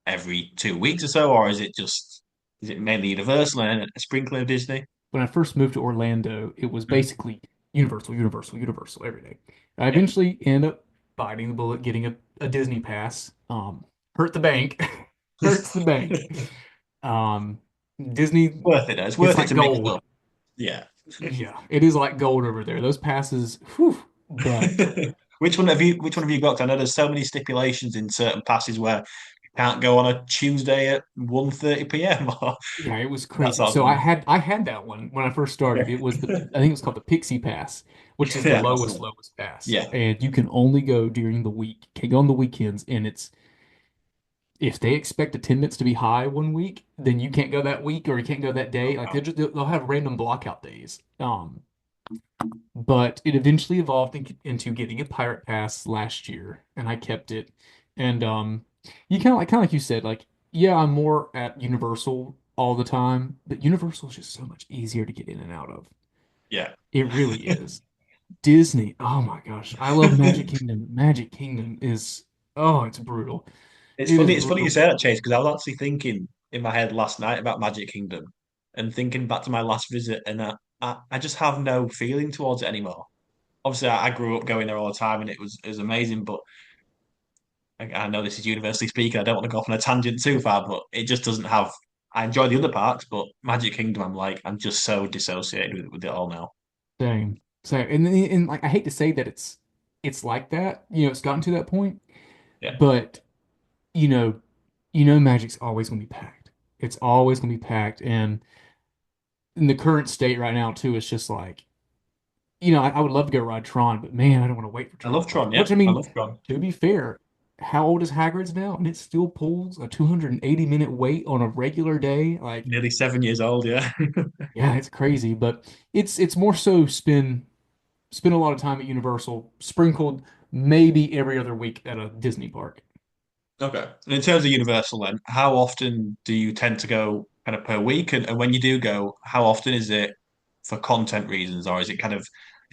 every 2 weeks or so, or is it mainly Universal and a sprinkling of Disney? When I first moved to Orlando, it was Mhm. basically Universal, Universal, Universal every day. I Yeah. eventually ended up biting the bullet, getting a Disney pass. Hurt the bank, hurts the bank. Um, Disney, Worth it though. It's it's worth it like to mix it gold. up. Yeah. Yeah, it is like gold over there. Those passes, whew, but Which one have you got? 'Cause I know there's so many stipulations in certain passes where you can't go on a Tuesday at 1:30 p.m. or yeah, it was that crazy. sort of So I thing. had I had that one when I first started. It was I think it was called the Pixie Pass, which is the Yeah, that's the lowest one. lowest pass, Yeah. and you can only go during the week. Can't go on the weekends, and it's if they expect attendance to be high one week, then you can't go that week or you can't go that day. Oh, Like wow. they'll have random blockout days. But it eventually evolved into getting a pirate pass last year, and I kept it. And you kind of like you said, like yeah, I'm more at Universal all the time, but Universal is just so much easier to get in and out of. Yeah. It really is. Disney, oh my gosh, I love Magic Kingdom. Magic Kingdom is it's brutal. It's It is funny. It's funny you brutal. say that, Chase, because I was actually thinking in my head last night about Magic Kingdom and thinking back to my last visit, and I just have no feeling towards it anymore. Obviously, I grew up going there all the time, and it was amazing. But I know this is universally speaking. I don't want to go off on a tangent too far, but it just doesn't have. I enjoy the other parks, but Magic Kingdom, I'm just so dissociated with it all now. Same, same, and like I hate to say that it's like that. It's gotten to that point, Yeah, but you know, Magic's always gonna be packed. It's always gonna be packed, and in the current state right now too, it's just like I would love to go ride Tron, but man, I don't want to wait for I love Tron. Tron. Yeah, Which I I mean, love Tron. to be fair, how old is Hagrid's now, and it still pulls a 280-minute wait on a regular day? Like, Nearly 7 years old. Yeah. yeah, it's crazy, but it's more so spend a lot of time at Universal, sprinkled maybe every other week at a Disney park. Okay. And in terms of Universal, then, how often do you tend to go kind of per week? And when you do go, how often is it for content reasons, or is it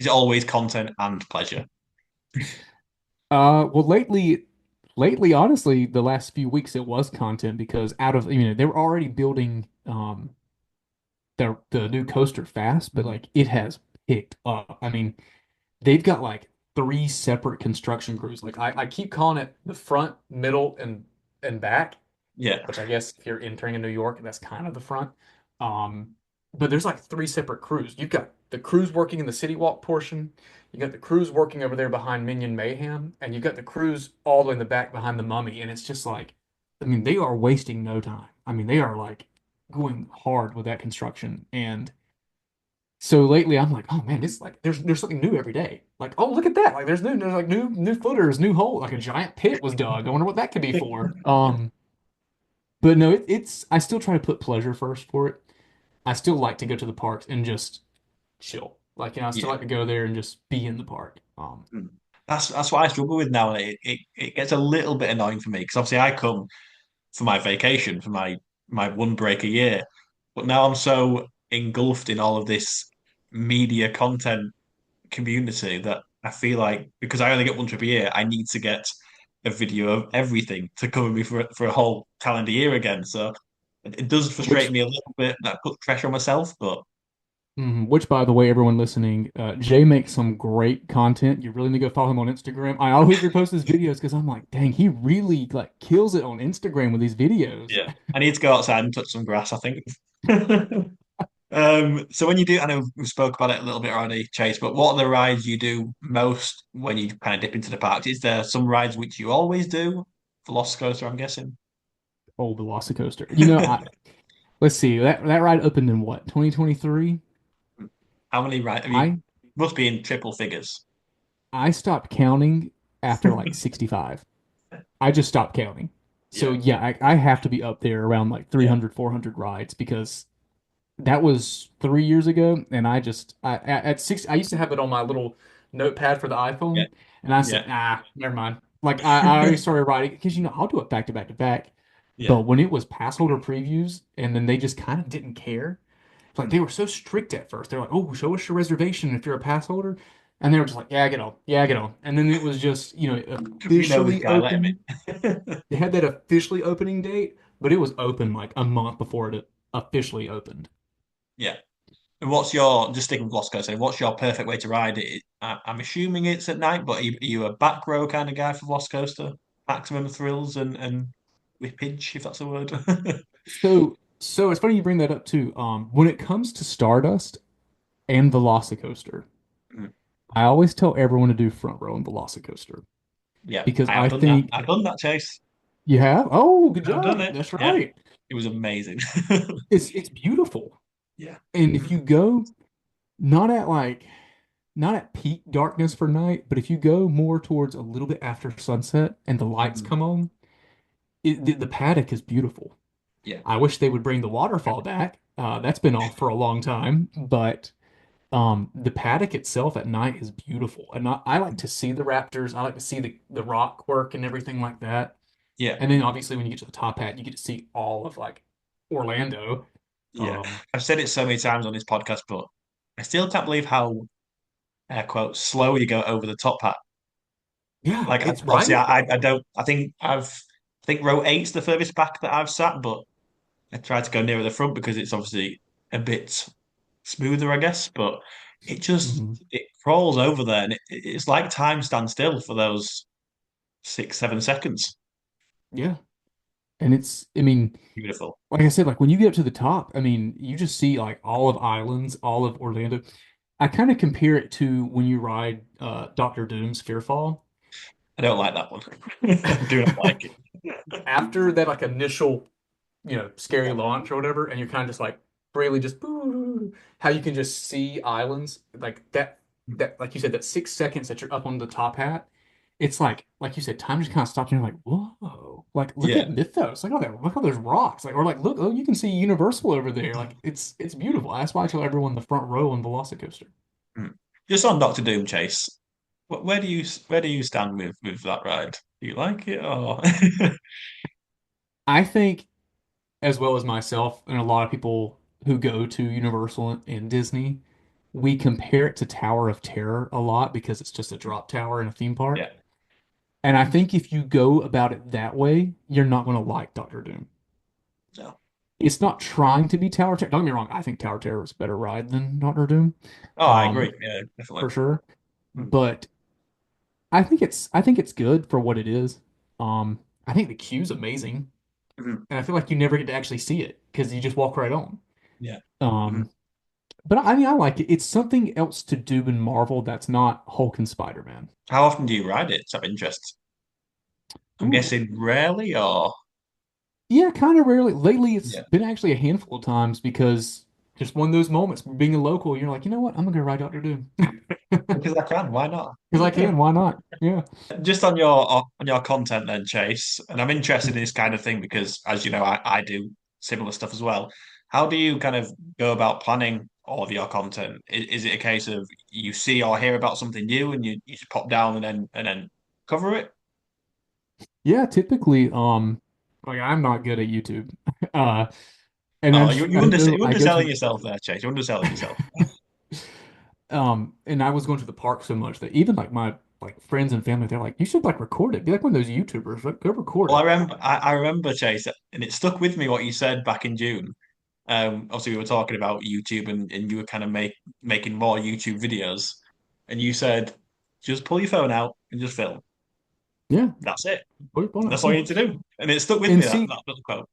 always content and pleasure? Well, lately, honestly, the last few weeks it was content because out of they were already building the new coaster fast, but Mhm. like it has picked up. I mean, they've got like three separate construction crews. Like I keep calling it the front, middle, and back, Yeah. which I guess if you're entering in New York, that's kind of the front. Um, but there's like three separate crews. You've got the crews working in the City Walk portion. You got the crews working over there behind Minion Mayhem, and you've got the crews all the way in the back behind the Mummy. And it's just like, I mean, they are wasting no time. I mean, they are like going hard with that construction. And so lately, I'm like, oh man, it's like there's something new every day. Like, oh look at that! Like there's like new footers, new hole, like a giant pit was dug. I wonder what that could be for. But no, it's I still try to put pleasure first for it. I still like to go to the parks and just chill. Like, I still Yeah. like to go there and just be in the park. Mm. That's what I struggle with now. It gets a little bit annoying for me because obviously I come for my vacation, for my one break a year. But now I'm so engulfed in all of this media content community that I feel like because I only get one trip a year, I need to get a video of everything to cover me for a whole calendar year again. So it does frustrate Which, me a little bit that puts pressure on myself, but which, by the way, everyone listening, Jay makes some great content. You really need to go follow him on Instagram. I always repost his videos because I'm like, dang, he really like kills it on Instagram with these videos. yeah, I need to go outside and touch some grass, I think. So when you do, I know we spoke about it a little bit already, Chase, but what are the rides you do most when you kind of dip into the parks? Is there some rides which you always do? Velocicoaster, I'm guessing. Oh, the Velocicoaster. Let's see. That ride opened in what, 2023? How many rides? I mean, I must be in triple figures. I stopped counting after like 65. I just stopped counting. So Yeah, yeah, I have to be up there around like yeah, 300, 400 rides because that was 3 years ago, and at six I used to have it on my little notepad for the yeah, iPhone, and I yeah, said, never mind. Like I already started writing because I'll do it back to back to back. yeah. But when it was pass holder previews, and then they just kind of didn't care. Like Mm. they were so strict at first. They're like, "Oh, show us your reservation if you're a pass holder," and they were just like, "Yeah, get on, yeah, get on." And then it was just We know this officially guy, let him open. in. They had that officially opening date, but it was open like a month before it officially opened. Yeah. And what's your, just sticking with Velocicoaster, so what's your perfect way to ride it? I'm assuming it's at night, but are you a back row kind of guy for Velocicoaster? Maximum thrills and whippage, if that's a word. So it's funny you bring that up too. When it comes to Stardust and Velocicoaster, Mm. I always tell everyone to do front row and Velocicoaster Yeah, because I have I done that. think I've done that, Chase. you have. Oh, good I've done job. it. That's Yeah, right. it was amazing. It's beautiful. Yeah. And if you go not at like not at peak darkness for night, but if you go more towards a little bit after sunset and the lights Mhm. come on, the paddock is beautiful. Yeah. I wish they would bring the waterfall back. That's been off for a long time, but the paddock itself at night is beautiful. And I like to see the raptors. I like to see the rock work and everything like that. Yeah. And then obviously when you get to the top hat, you get to see all of like Orlando. Yeah. Um, I've said it so many times on this podcast, but I still can't believe how, air quote, slow you go over the top hat. yeah, Like, it's obviously, right. I don't, I think row eight's the furthest back that I've sat, but I tried to go nearer the front because it's obviously a bit smoother, I guess, but Mhm. it crawls over there and it's like time stands still for those 6, 7 seconds. Yeah. And I mean, Beautiful. like I said, like when you get up to the top, I mean, you just see like all of Islands, all of Orlando. I kind of compare it to when you ride Doctor Doom's Fearfall. I don't like that one. I do not like it. After that like initial, scary launch or whatever, and you're kind of just like really just how you can just see islands like that like you said, that 6 seconds that you're up on the top hat. It's like you said, time just kind of stops and you're like, whoa, like look Yeah. at Mythos, like look how there's rocks, like or like look, oh, you can see Universal over there, like it's beautiful. That's why I tell everyone the front row on Velocicoaster. Mm. Just on Doctor Doom Chase, where do you stand with that ride? Do you like it or? I think, as well as myself and a lot of people who go to Universal and Disney, we compare it to Tower of Terror a lot because it's just a drop tower in a theme Yeah. park. And I think if you go about it that way, you're not going to like Doctor Doom. No. It's not trying to be Tower Terror. Don't get me wrong, I think Tower Terror is a better ride than Doctor Doom, Oh, I um, agree. Yeah, definitely. for sure. Mm. But I think it's good for what it is. I think the queue's amazing, Mhm. and I feel like you never get to actually see it because you just walk right on. Yeah. Mhm. Um, But I mean, I like it. It's something else to do in Marvel that's not Hulk and Spider-Man. How often do you ride it? Out of interest. I'm Ooh, guessing rarely, or yeah, kind of rarely. Lately, it's yeah, been actually a handful of times because just one of those moments being a local, you're like, you know what? I'm gonna go ride Doctor Doom because I can. Why not? because I can. Why not? Yeah. Just on your content then, Chase, and I'm interested in this kind of thing because, as you know, I do similar stuff as well. How do you kind of go about planning all of your content? Is it a case of you see or hear about something new and you just pop down and then cover it? Yeah, typically, like I'm not good at YouTube. Uh, and Oh, you I you don't under know, you I go underselling to yourself there, Chase. You're underselling yourself. and I was going to the park so much that even like my like friends and family, they're like, you should like record it. Be like one of those YouTubers, like go record Well, I it. remember, I remember Chase, and it stuck with me what you said back in June. Obviously, we were talking about YouTube, and you were kind of making more YouTube videos, and you said, just pull your phone out and just film. Yeah, That's it. put it on it. That's all Yeah. you need to do, and it stuck with And me. That see, that little quote.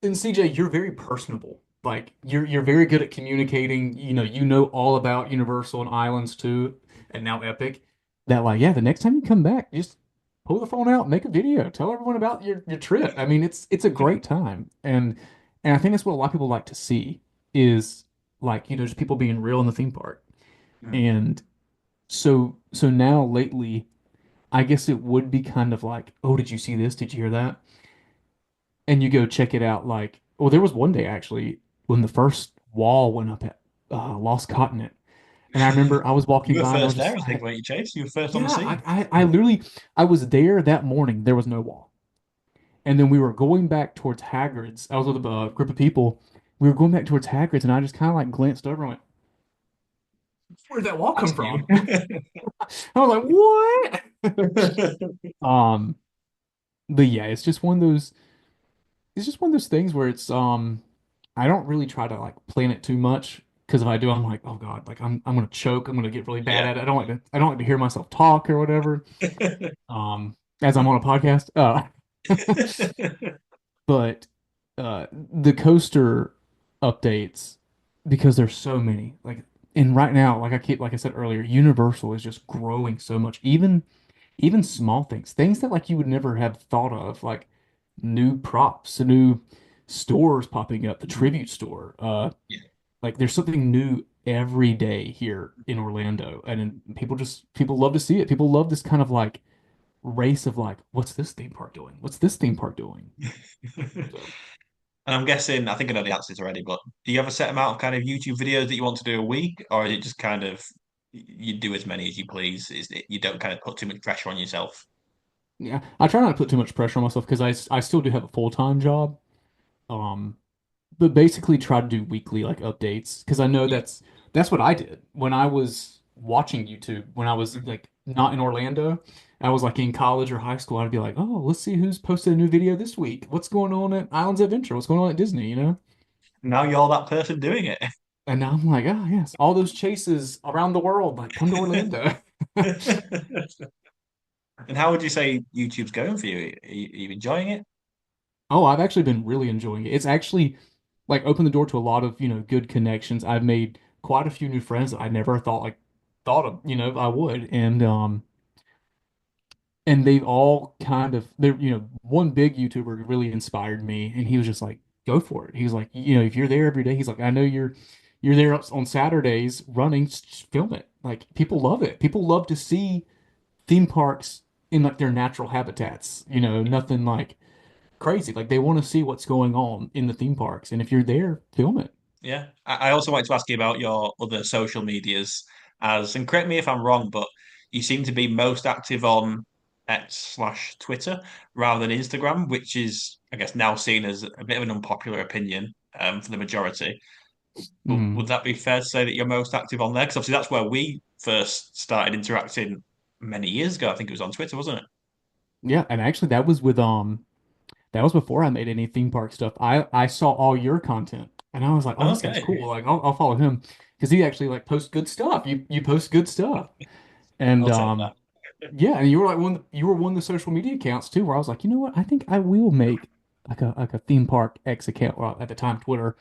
and CJ, you're very personable. Like you're very good at communicating. You know all about Universal and Islands too, and now Epic. That like, yeah, the next time you come back, just pull the phone out, make a video, tell everyone about your trip. I mean, it's a great time, and I think that's what a lot of people like to see is like just people being real in the theme park. Hmm. And so now lately, I guess it would be kind of like, oh, did you see this? Did you hear that? And you go check it out. Like, well, there was one day actually when the first wall went up at Lost Continent, and I remember I was You walking were by and I was first there, just I think, like, weren't you, Chase? You were first on the yeah, scene. I literally I was there that morning. There was no wall, and then we were going back towards Hagrid's. I was with a group of people. We were going back towards Hagrid's, and I just kind of like glanced over and went, "Where'd that wall come That's you. from?" I was like, "What?" Um, but yeah, it's just one of those things where it's I don't really try to like plan it too much because if I do, I'm like, oh God, like I'm gonna choke. I'm gonna get really bad Yeah. at it. I don't like to hear myself talk or whatever. As I'm on a podcast. But the coaster updates because there's so many. Like and right now, like I said earlier, Universal is just growing so much. Even small things, things that like you would never have thought of, like new props, new stores popping up, the tribute store. Yeah. Like there's something new every day here in Orlando, and people love to see it. People love this kind of like race of like, what's this theme park doing? What's this theme park doing? So And I'm guessing, I think I know the answers already, but do you have a set amount of kind of YouTube videos that you want to do a week, or is it just kind of you do as many as you please? You don't kind of put too much pressure on yourself? yeah, I try not to put too much pressure on myself because I still do have a full-time job. Um, but basically try to do weekly like updates because I know Yeah. that's what I did when I was watching YouTube when I was Mhm. like not in Orlando. I was like in college or high school. I'd be like, oh, let's see who's posted a new video this week. What's going on at Islands Adventure? What's going on at Disney? Now you're that person doing it. And now I'm like, oh yes, all those chases around the world, like come to Orlando. And how would you say YouTube's going for you? Are you enjoying it? Oh, I've actually been really enjoying it. It's actually like opened the door to a lot of, good connections. I've made quite a few new friends that I never thought of, I would. And they've all kind of one big YouTuber really inspired me and he was just like, go for it. He was like, if you're there every day, he's like, I know you're there on Saturdays running, just film it. Like people love it. People love to see theme parks in like their natural habitats, nothing like crazy. Like they want to see what's going on in the theme parks. And if you're there, film it. Yeah. I also wanted to ask you about your other social medias, and correct me if I'm wrong, but you seem to be most active on X/Twitter rather than Instagram, which is, I guess, now seen as a bit of an unpopular opinion for the majority. But Mm. would that be fair to say that you're most active on there? Because obviously that's where we first started interacting many years ago. I think it was on Twitter, wasn't it? Yeah, and actually that was before I made any theme park stuff. I saw all your content and I was like, oh, this guy's Okay. cool. Like I'll follow him because he actually like posts good stuff. You post good stuff. And I'll take that. yeah, and you were one of the social media accounts too, where I was like, you know what? I think I will make like a theme park X account, well, at the time Twitter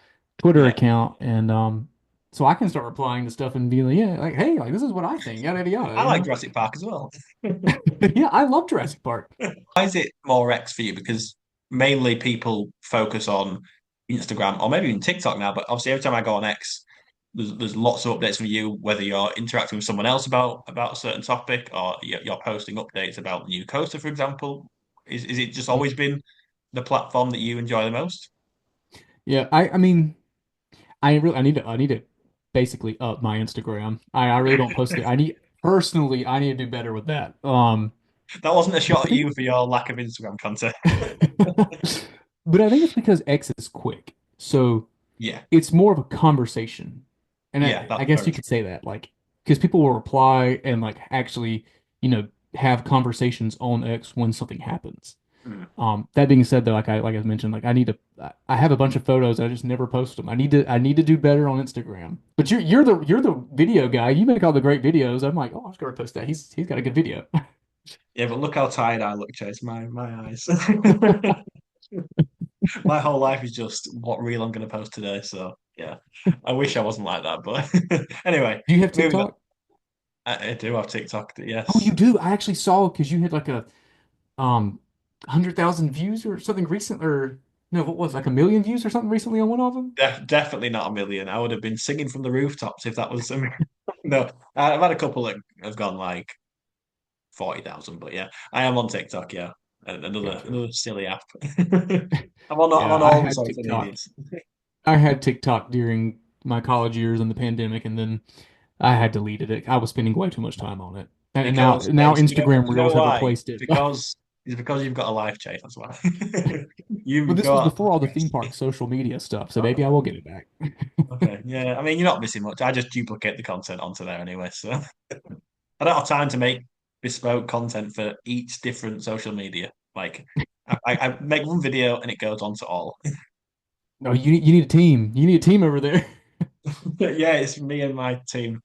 Yeah. account, and so I can start replying to stuff and being like, yeah, like, hey, like this is what I think, yada yada yada, I like Jurassic Park as well. Yeah, I love Jurassic Park. Why is it more X for you? Because mainly people focus on Instagram or maybe even TikTok now, but obviously every time I go on X, there's lots of updates from you, whether you're interacting with someone else about a certain topic or you're posting updates about the new coaster, for example. Is it just always been the platform that you enjoy the most? Yeah, I mean, I need to basically up my Instagram. I really don't post there. I need to do better with that. That wasn't a But shot I at think you for your lack of Instagram content. but I think it's because X is quick. So Yeah, it's more of a conversation. And yeah, I that's guess very you could say that, like, because people will reply and like actually, you know, have conversations on X when something happens. true. That being said, though, like I mentioned, like I have a bunch of photos. I just never post them. I need to do better on Instagram. But you're the video guy. You make all the great videos. I'm like, oh, I'm just gonna post that. He's got a good video. Yeah, but look how tired I look, Chase. My eyes. My whole life is just what reel I'm going to post today. So yeah, I wish I wasn't like that. But anyway, Do you have moving on. TikTok? I do have TikTok. Oh, you Yes, do. I actually saw because you had like a 100,000 views or something recent, or no, what was it, like a million views or something recently on one of them? definitely not a million. I would have been singing from the rooftops if that was. No, I've had a couple that have gone like 40,000. But yeah, I am on TikTok. Yeah, Gotcha. another silly app. I'm Yeah, on all the social medias I had TikTok during my college years and the pandemic, and then I had deleted it. I was spending way too much time on it. And because now do Instagram you know Reels have why? replaced it. It's because you've got a life, Chase. That's why. But You've this was got before all the theme park social media stuff, so maybe I Oh, will get it back. okay. Yeah. I mean, you're not missing much. I just duplicate the content onto there anyway. So I don't have time to make bespoke content for each different social media. Like I make one video and it goes on to all. No, you need a team. You need a team over there. Yeah, it's me and my team.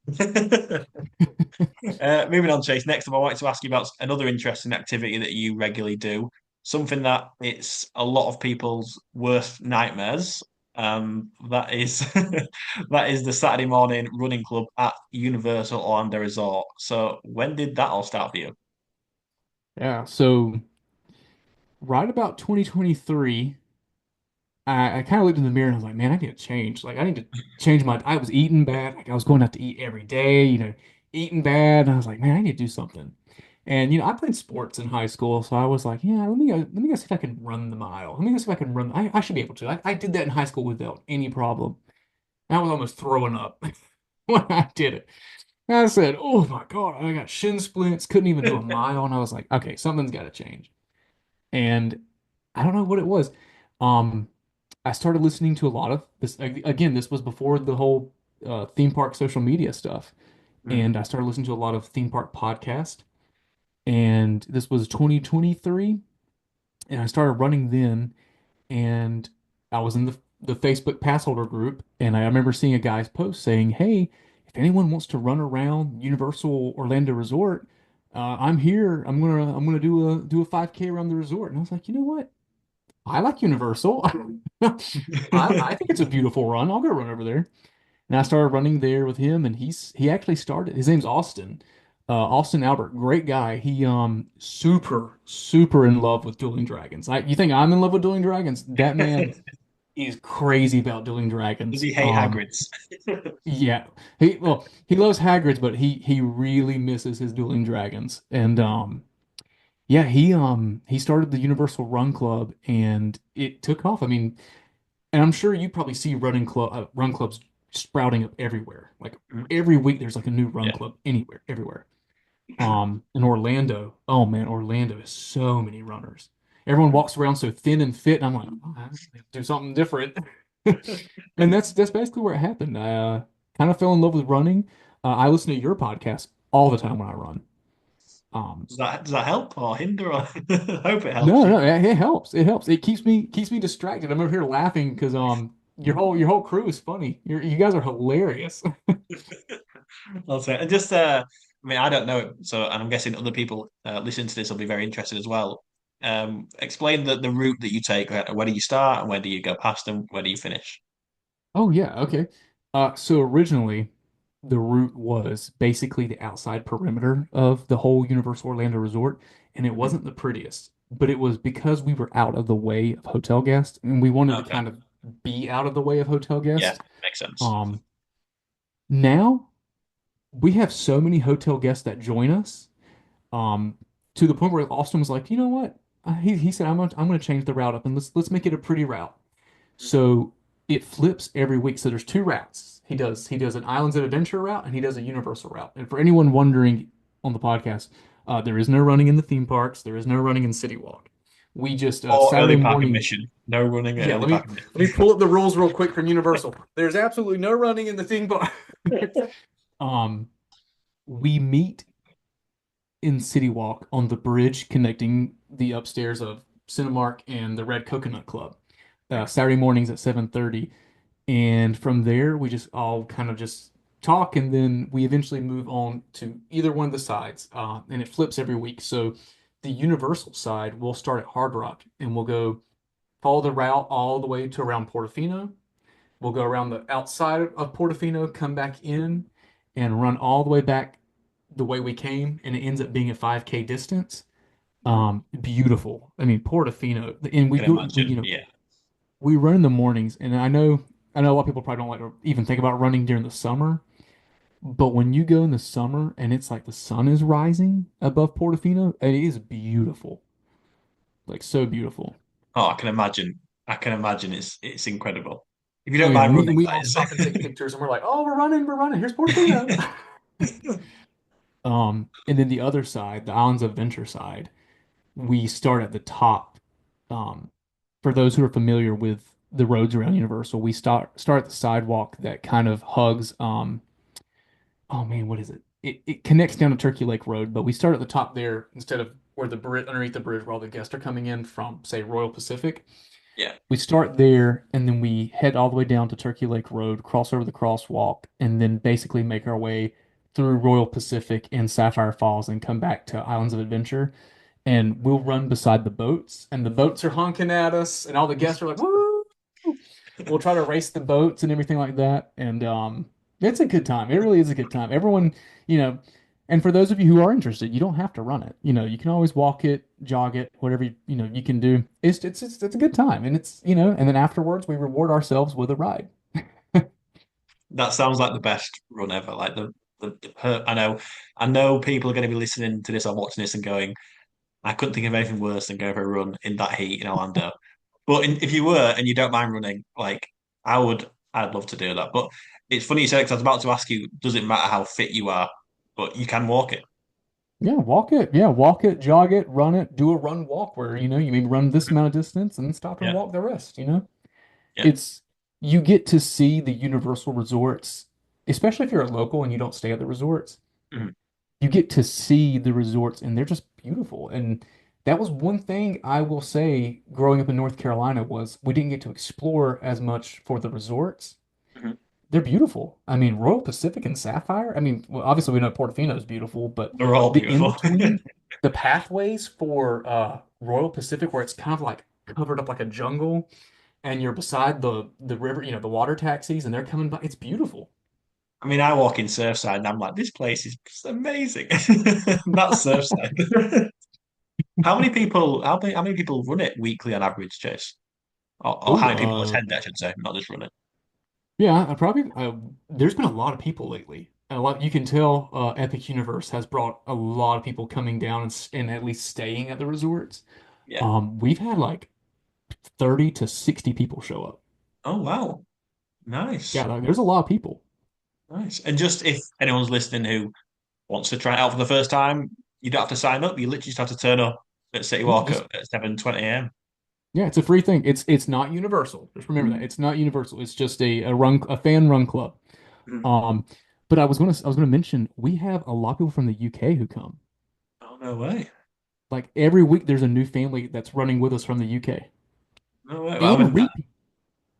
Moving on, Chase. Next up, I wanted to ask you about another interesting activity that you regularly do. Something that it's a lot of people's worst nightmares. That is that is the Saturday morning running club at Universal Orlando Resort. So when did that all start for you? Yeah, so right about 2023, I kind of looked in the mirror and I was like, man, I need to change. Like, I need to change my. I was eating bad. Like, I was going out to eat every day, eating bad. And I was like, man, I need to do something. And I played sports in high school, so I was like, yeah, let me go see if I can run the mile. Let me go see if I can run. I should be able to. I did that in high school without any problem. And I was almost throwing up when I did it. And I said, oh my God, I got shin splints, couldn't even do a mile. And I was like, okay, something's got to change. And I don't know what it was. Um, I started listening to a lot of this. Again, this was before the whole theme park social media stuff. Mm. And I started listening to a lot of theme park podcasts. And this was 2023. And I started running then. And I was in the Facebook pass holder group. And I remember seeing a guy's post saying, hey, if anyone wants to run around Universal Orlando Resort, I'm here. I'm gonna do a 5K around the resort. And I was like, you know what? I like Universal. I think it's a beautiful run. I'll go run over there. And I started running there with him, and he actually started. His name's Austin, Austin Albert, great guy. He super in love with Dueling Dragons. You think I'm in love with Dueling Dragons? That man is crazy about Dueling Does Dragons. he hate Hagrid's? Yeah, he loves Hagrid's, but he really misses his Dueling Dragons. And yeah, he started the Universal Run Club, and it took off. I mean, and I'm sure you probably see run clubs sprouting up everywhere. Like every week there's like a new run Yeah. club anywhere, everywhere. In Orlando, oh man, Orlando has so many runners. Everyone walks around so thin and fit, and I'm like, oh, I have to do something different. And that's basically where it happened. I kind of fell in love with running. I listen to your podcast all the time when I run. Um, Does that help or hinder? Or I hope it helps no, you. no, it helps. It helps. It keeps me distracted. I'm over here laughing because your whole crew is funny. You guys are hilarious. I'll say, and just I mean, I don't know it, so and I'm guessing other people listening to this will be very interested as well. Explain the route that you take. Where do you start and where do you go past and where do you finish? Oh yeah, okay. So originally, the route was basically the outside perimeter of the whole Universal Orlando Resort, and it Mhm. wasn't the prettiest, but it was because we were out of the way of hotel guests, and we wanted to Okay. kind of be out of the way of hotel Yeah, guests. makes sense. Um, Now we have so many hotel guests that join us, um, to the point where Austin was like, you know what? He said, I'm gonna change the route up and let's make it a pretty route. So it flips every week. So there's two routes. He does an Islands of Adventure route and he does a Universal route. And for anyone wondering on the podcast, there is no running in the theme parks. There is no running in City Walk. We just Or Saturday early park mornings. admission. No running at Yeah, early let me park admission. let me pull up the rules real quick from Universal. There's absolutely no running in the theme park. um, we meet in City Walk on the bridge connecting the upstairs of Cinemark and the Red Coconut Club. Saturday mornings at 7:30. And from there, we just all kind of just talk, and then we eventually move on to either one of the sides, and it flips every week. So the Universal side, we'll start at Hard Rock, and we'll go follow the route all the way to around Portofino. We'll go around the outside of Portofino, come back in, and run all the way back the way we came, and it ends up being a 5K distance. Mhm. Beautiful. I mean, Portofino, and Can imagine. Yeah. we run in the mornings, and I know a lot of people probably don't like to even think about running during the summer, but when you go in the summer and it's like the sun is rising above Portofino, it is beautiful, like so beautiful. Oh, I can imagine. I can imagine it's incredible. If you Oh don't yeah, mind and we running, and we that all is. stop and take pictures, and we're like, oh, we're running. Here's Portofino. And then the other side, the Islands of Adventure side, we start at the top. Um, for those who are familiar with the roads around Universal, we start at the sidewalk that kind of hugs. Oh man, what is it? It connects down to Turkey Lake Road, but we start at the top there instead of where the bridge underneath the bridge where all the guests are coming in from, say, Royal Pacific. Yeah. We start there and then we head all the way down to Turkey Lake Road, cross over the crosswalk, and then basically make our way through Royal Pacific and Sapphire Falls and come back to Islands of Adventure. And we'll run beside the boats, and the boats are honking at us, and all the guests are like, "Woo!" We'll try to race the boats and everything like that. And it's a good time. It really is a good time. Everyone, you know, and for those of you who are interested, you don't have to run it. You can always walk it, jog it, whatever you can do. It's a good time, and and then afterwards we reward ourselves with a ride. That sounds like the best run ever. Like I know people are going to be listening to this or watching this and going, I couldn't think of anything worse than going for a run in that heat in Orlando. But if you were and you don't mind running, like I'd love to do that. But it's funny you said it 'cause I was about to ask you, does it matter how fit you are? But you can walk it. Yeah, walk it. Yeah, walk it, jog it, run it, do a run walk where you maybe run this amount of distance and then stop and Yeah, walk the rest. yeah. It's you get to see the Universal resorts, especially if you're a local and you don't stay at the resorts. Mhm. You get to see the resorts and they're just beautiful. And that was one thing I will say growing up in North Carolina was we didn't get to explore as much for the resorts. Mhm. They're beautiful. I mean, Royal Pacific and Sapphire. I mean, well, obviously we know Portofino is beautiful, but They're all the in beautiful. between, the pathways for Royal Pacific, where it's kind of like covered up like a jungle, and you're beside the river, the water taxis, and they're coming by. It's beautiful. I mean, I walk in Surfside and I'm like, this place is just amazing. That's Surfside. How many people run it weekly on average, Chase? Or how Oh, many people attend, I should say, not just run it. yeah, I probably there's been a lot of people lately. A lot you can tell Epic Universe has brought a lot of people coming down and at least staying at the resorts. Yeah. We've had like 30 to 60 people show up. Oh wow. Yeah, Nice. like, there's a lot of people. Nice. And just if anyone's listening who wants to try it out for the first time, you don't have to sign up. You literally just have to turn up at City Yeah, Walk just at 7:20 a.m. yeah, it's a free thing. It's not universal. Just remember that. It's not universal. It's just a fan run club. Mhm. Um, but I was gonna mention we have a lot of people from the UK who come. Oh no way. Like every week there's a new family that's running with us from the UK. No way. Well, I And mean, repeat.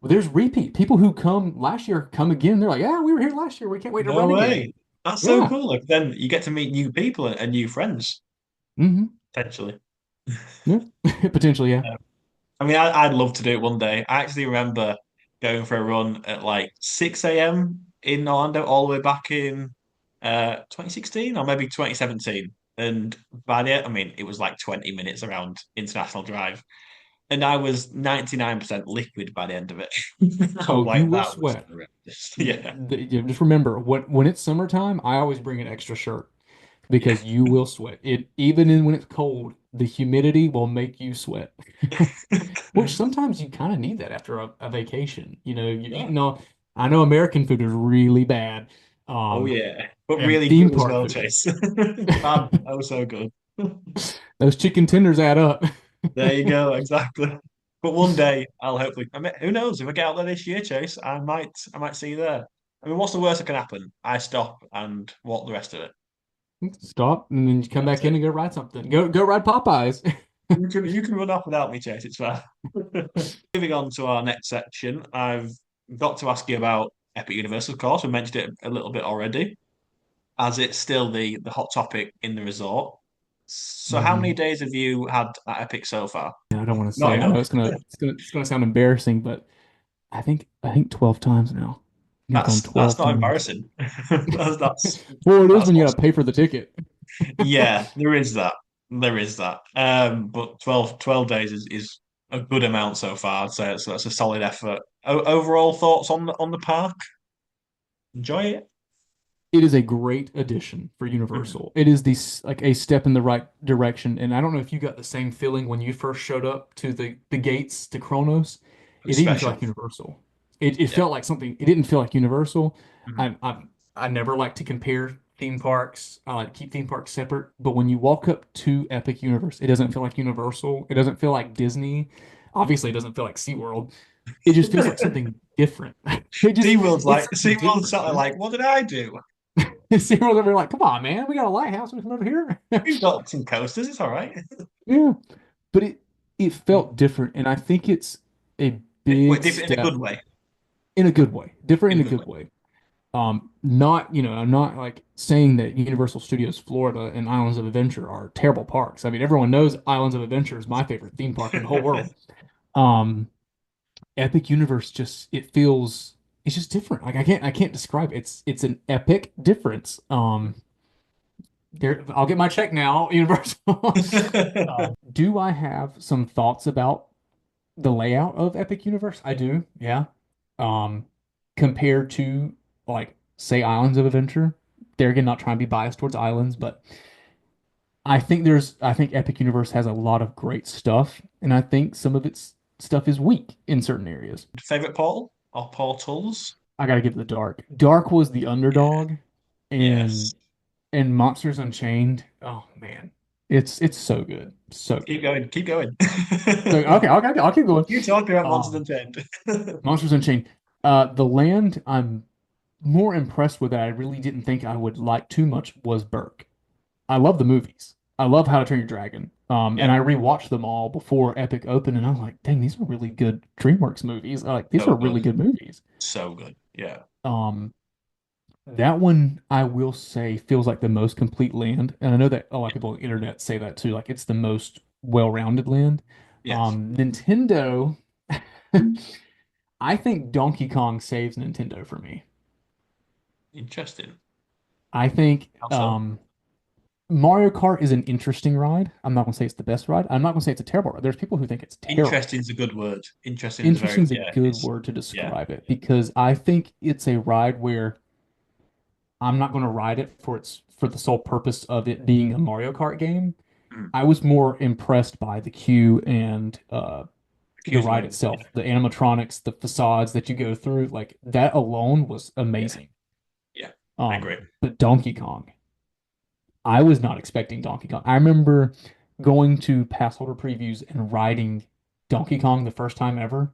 There's repeat people who come last year come again. They're like, yeah, we were here last year. We can't wait to no run again. way. That's so Yeah. cool. Like then you get to meet new people and new friends potentially. Yeah. Potentially, yeah. I mean, I'd love to do it one day. I actually remember going for a run at like 6 a.m. in Orlando, all the way back in 2016 or maybe 2017. And by the end, I mean, it was like 20 minutes around International Drive. And I was 99% liquid by the end of it. I was Oh, you like, will that was sweat. horrendous. Yeah. Just remember when it's summertime, I always bring an extra shirt Yeah. because you will sweat. It even in when it's cold, the humidity will make you sweat. Which sometimes you kind of need that after a vacation. You know, you're Yeah. eating all. I know American food is really bad, Oh, um, yeah. But and really theme good as park well, food. Chase. Bad. Oh, so good. Those chicken tenders add up. There you go, exactly. But one day I'll hopefully. I mean, who knows? If I get out there this year, Chase, I might see you there. I mean, what's the worst that can happen? I stop and walk the rest of it. Stop, and then you come That's back in it. and go ride something. Go ride Popeyes. You can run off without me, Chase. It's fine. Moving on to our next section, I've got to ask you about Epic Universe, of course. We mentioned it a little bit already, as it's still the hot topic in the resort. So, how many hmm days have you had at Epic so far? I don't want to Not say. I know enough. it's gonna sound embarrassing, but I think 12 times now. I think I've gone That's 12 not times. embarrassing. That's Well, it is when you awesome. gotta pay for the ticket. Yeah, there is that. There is that. But 12 days is a good amount so far. I'd say so that's a solid effort. Overall thoughts on the park? Enjoy it? It is a great addition for Mhm. Universal. It is like a step in the right direction. And I don't know if you got the same feeling when you first showed up to the gates to Kronos. It It was didn't feel special. like Universal. It Yeah. felt like something. It didn't feel like Universal. Mhm. I never like to compare theme parks. I like to keep theme parks separate. But when you walk up to Epic Universe, it doesn't feel like Universal. It doesn't feel like Disney. Obviously, it doesn't feel like SeaWorld. It just feels like something different. It's something SeaWorld's different, sort you of know? like, what did I do? SeaWorld over like, come on, man, we got a lighthouse. We come over here. We've got some coasters, it's all right. Yeah, but it felt different, and I think it's a Wait, big different in a step good way. in a good way, different In in a a good way. good way. Not, I'm not like saying that Universal Studios Florida and Islands of Adventure are terrible parks. I mean, everyone knows Islands of Adventure is my favorite theme park in the whole world. Um, Epic Universe just it feels it's just different. Like I can't describe it. It's an epic difference. There, I'll get my check now, Universal. Do I have some thoughts about the layout of Epic Universe? I do, yeah. Um, Compared to like say Islands of Adventure, there again, not trying to be biased towards Islands, but I think Epic Universe has a lot of great stuff, and I think some of its stuff is weak in certain areas. Favorite portal or portals? I gotta give it the Dark. Dark was the Yeah. underdog, Yes. and Monsters Unchained. Oh man, it's so good, so Keep good. going. Keep going. So okay, I'll keep going. You talking about Monsters Um, Unchained. Monsters Unchained. The land I'm more impressed with that I really didn't think I would like too much was Berk. I love the movies. I love How to Train Your Dragon. And Yeah. I rewatched them all before Epic opened, and I was like, dang, these are really good DreamWorks movies. Like, these So are good. really good movies. So good. Yeah. Um, that one I will say feels like the most complete land, and I know that a lot of people on the internet say that too. Like, it's the most well-rounded land. Yes. Nintendo, I think Donkey Kong saves Nintendo for me. Interesting. I think How so? Mario Kart is an interesting ride. I'm not gonna say it's the best ride. I'm not gonna say it's a terrible ride. There's people who think it's terrible. Interesting is a good word. Interesting is Interesting very, is a yeah, good it's, word to yeah. describe it because I think it's a ride where I'm not gonna ride it for the sole purpose of it being a Mario Kart game. Mm. I was more impressed by the queue and the Queue's ride amazing. itself, the animatronics, the facades that you go through. Like that alone was Yeah. amazing. Yeah. I agree. But Donkey Kong. I was not expecting Donkey Kong. I remember going to pass holder previews and riding Donkey Kong the first time ever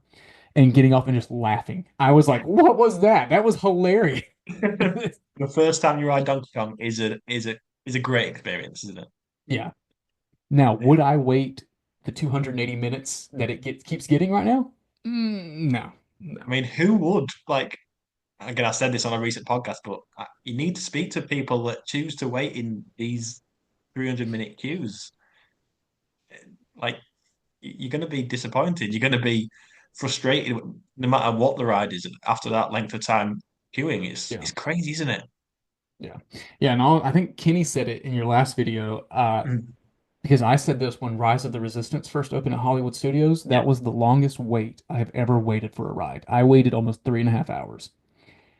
and getting off and just laughing. I was like, "What was that? That was hilarious." The first time you ride Donkey Kong is a great experience, isn't it? Yeah. Now, Yeah. would I wait the 280 minutes that keeps getting right now? No, no. I mean, who would like again, I said this on a recent podcast, but you need to speak to people that choose to wait in these 300-minute queues. Like, you're going to be disappointed. You're going to be frustrated no matter what the ride is after that length of time queuing. Yeah. It's crazy, isn't it? Yeah. Yeah. And I think Kenny said it in your last video, Mm. because I said this when Rise of the Resistance first opened at Hollywood Studios. Yeah. That was the longest wait I have ever waited for a ride. I waited almost 3.5 hours.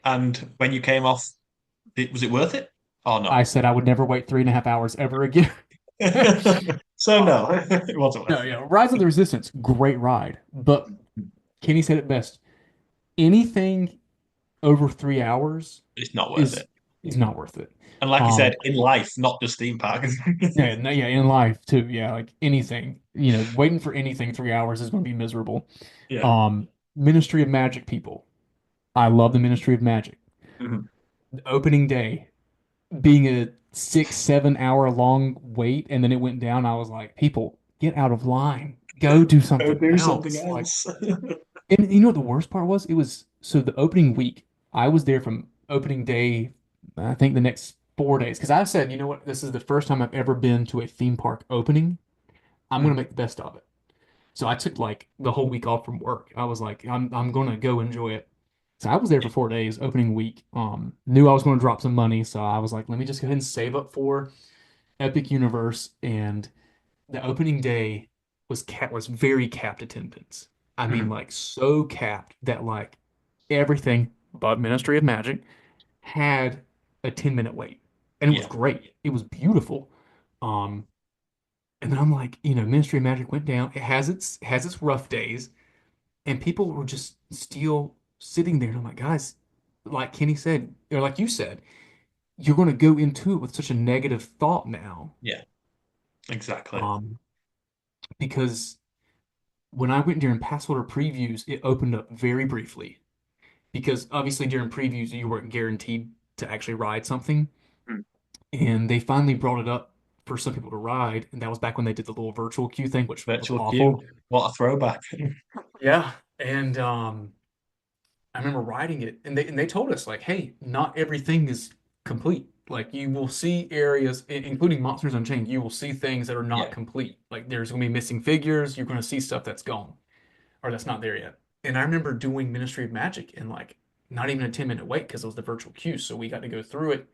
And when you came off, was it worth it or I not? said I would never wait 3.5 hours ever again. So Uh, no, it wasn't no, worth yeah. Rise of the Resistance, great ride. But it. Kenny said it best. Anything over 3 hours It's not worth is it. is not worth it. And like you Um, said, in life, not just theme parks. yeah, no, yeah, in life too. Yeah, like anything, waiting for anything 3 hours is going to be miserable. Yeah. Um, Ministry of Magic people. I love the Ministry of Magic. Mhm. The opening day being a 6, 7 hour long wait, and then it went down. I was like, people, get out of line. Go do Go something do something else. Like, else. and you know what the worst part was? It was so the opening week. I was there from opening day, I think the next 4 days, because I said, you know what, this is the first time I've ever been to a theme park opening. I'm gonna Mm. make the best of it. So I took like the whole week off from work. I was like, I'm gonna go enjoy it. So I was there for 4 days, opening week. Knew I was gonna drop some money, so I was like, let me just go ahead and save up for Epic Universe. And the opening day was very capped attendance. I mean, Mm. like so capped that like everything but Ministry of Magic had a 10-minute wait. And it was Yeah. great. It was beautiful. Um, and then I'm like, Ministry of Magic went down. It has its rough days, and people were just still sitting there. And I'm like, guys, like Kenny said, or like you said, you're going to go into it with such a negative thought now. Yeah. Exactly. Um, because when I went during pass holder previews, it opened up very briefly. Because obviously during previews you weren't guaranteed to actually ride something, Mm. and they finally brought it up for some people to ride, and that was back when they did the little virtual queue thing, which was Virtual queue. awful. What a throwback. Yeah. And I remember riding it, and they told us like, hey, not everything is complete. Like you will see areas, including Monsters Unchained, you will see things that are not Yeah. complete. Like there's going to be missing figures. You're going to see stuff that's gone or that's not there yet. And I remember doing Ministry of Magic in like not even a 10-minute wait because it was the virtual queue. So we got to go through it.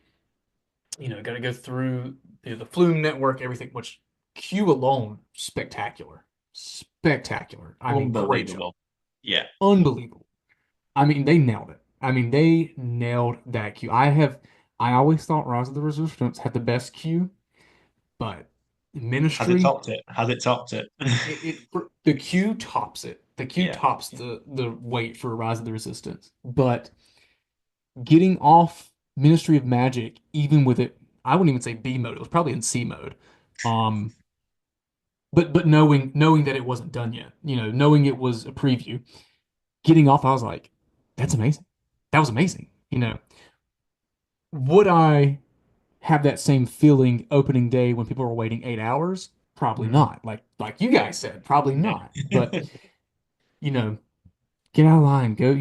Got to go through the Flume network, everything. Which queue alone, spectacular, spectacular. I mean, great job, Unbelievable. Yeah. unbelievable. I mean, they nailed it. I mean, they nailed that queue. I always thought Rise of the Resistance had the best queue, but Has it Ministry, topped it? Has it topped it? the queue tops it. The queue Yeah. tops the wait for Rise of the Resistance. But getting off Ministry of Magic, even with it, I wouldn't even say B mode. It was probably in C mode. Um, but knowing that it wasn't done yet, knowing it was a preview, getting off, I was like, that's amazing. That was amazing. Would I have that same feeling opening day when people were waiting 8 hours? Probably Mm. not. Like you guys said, probably Yeah. not. But you know, get out of line. Go.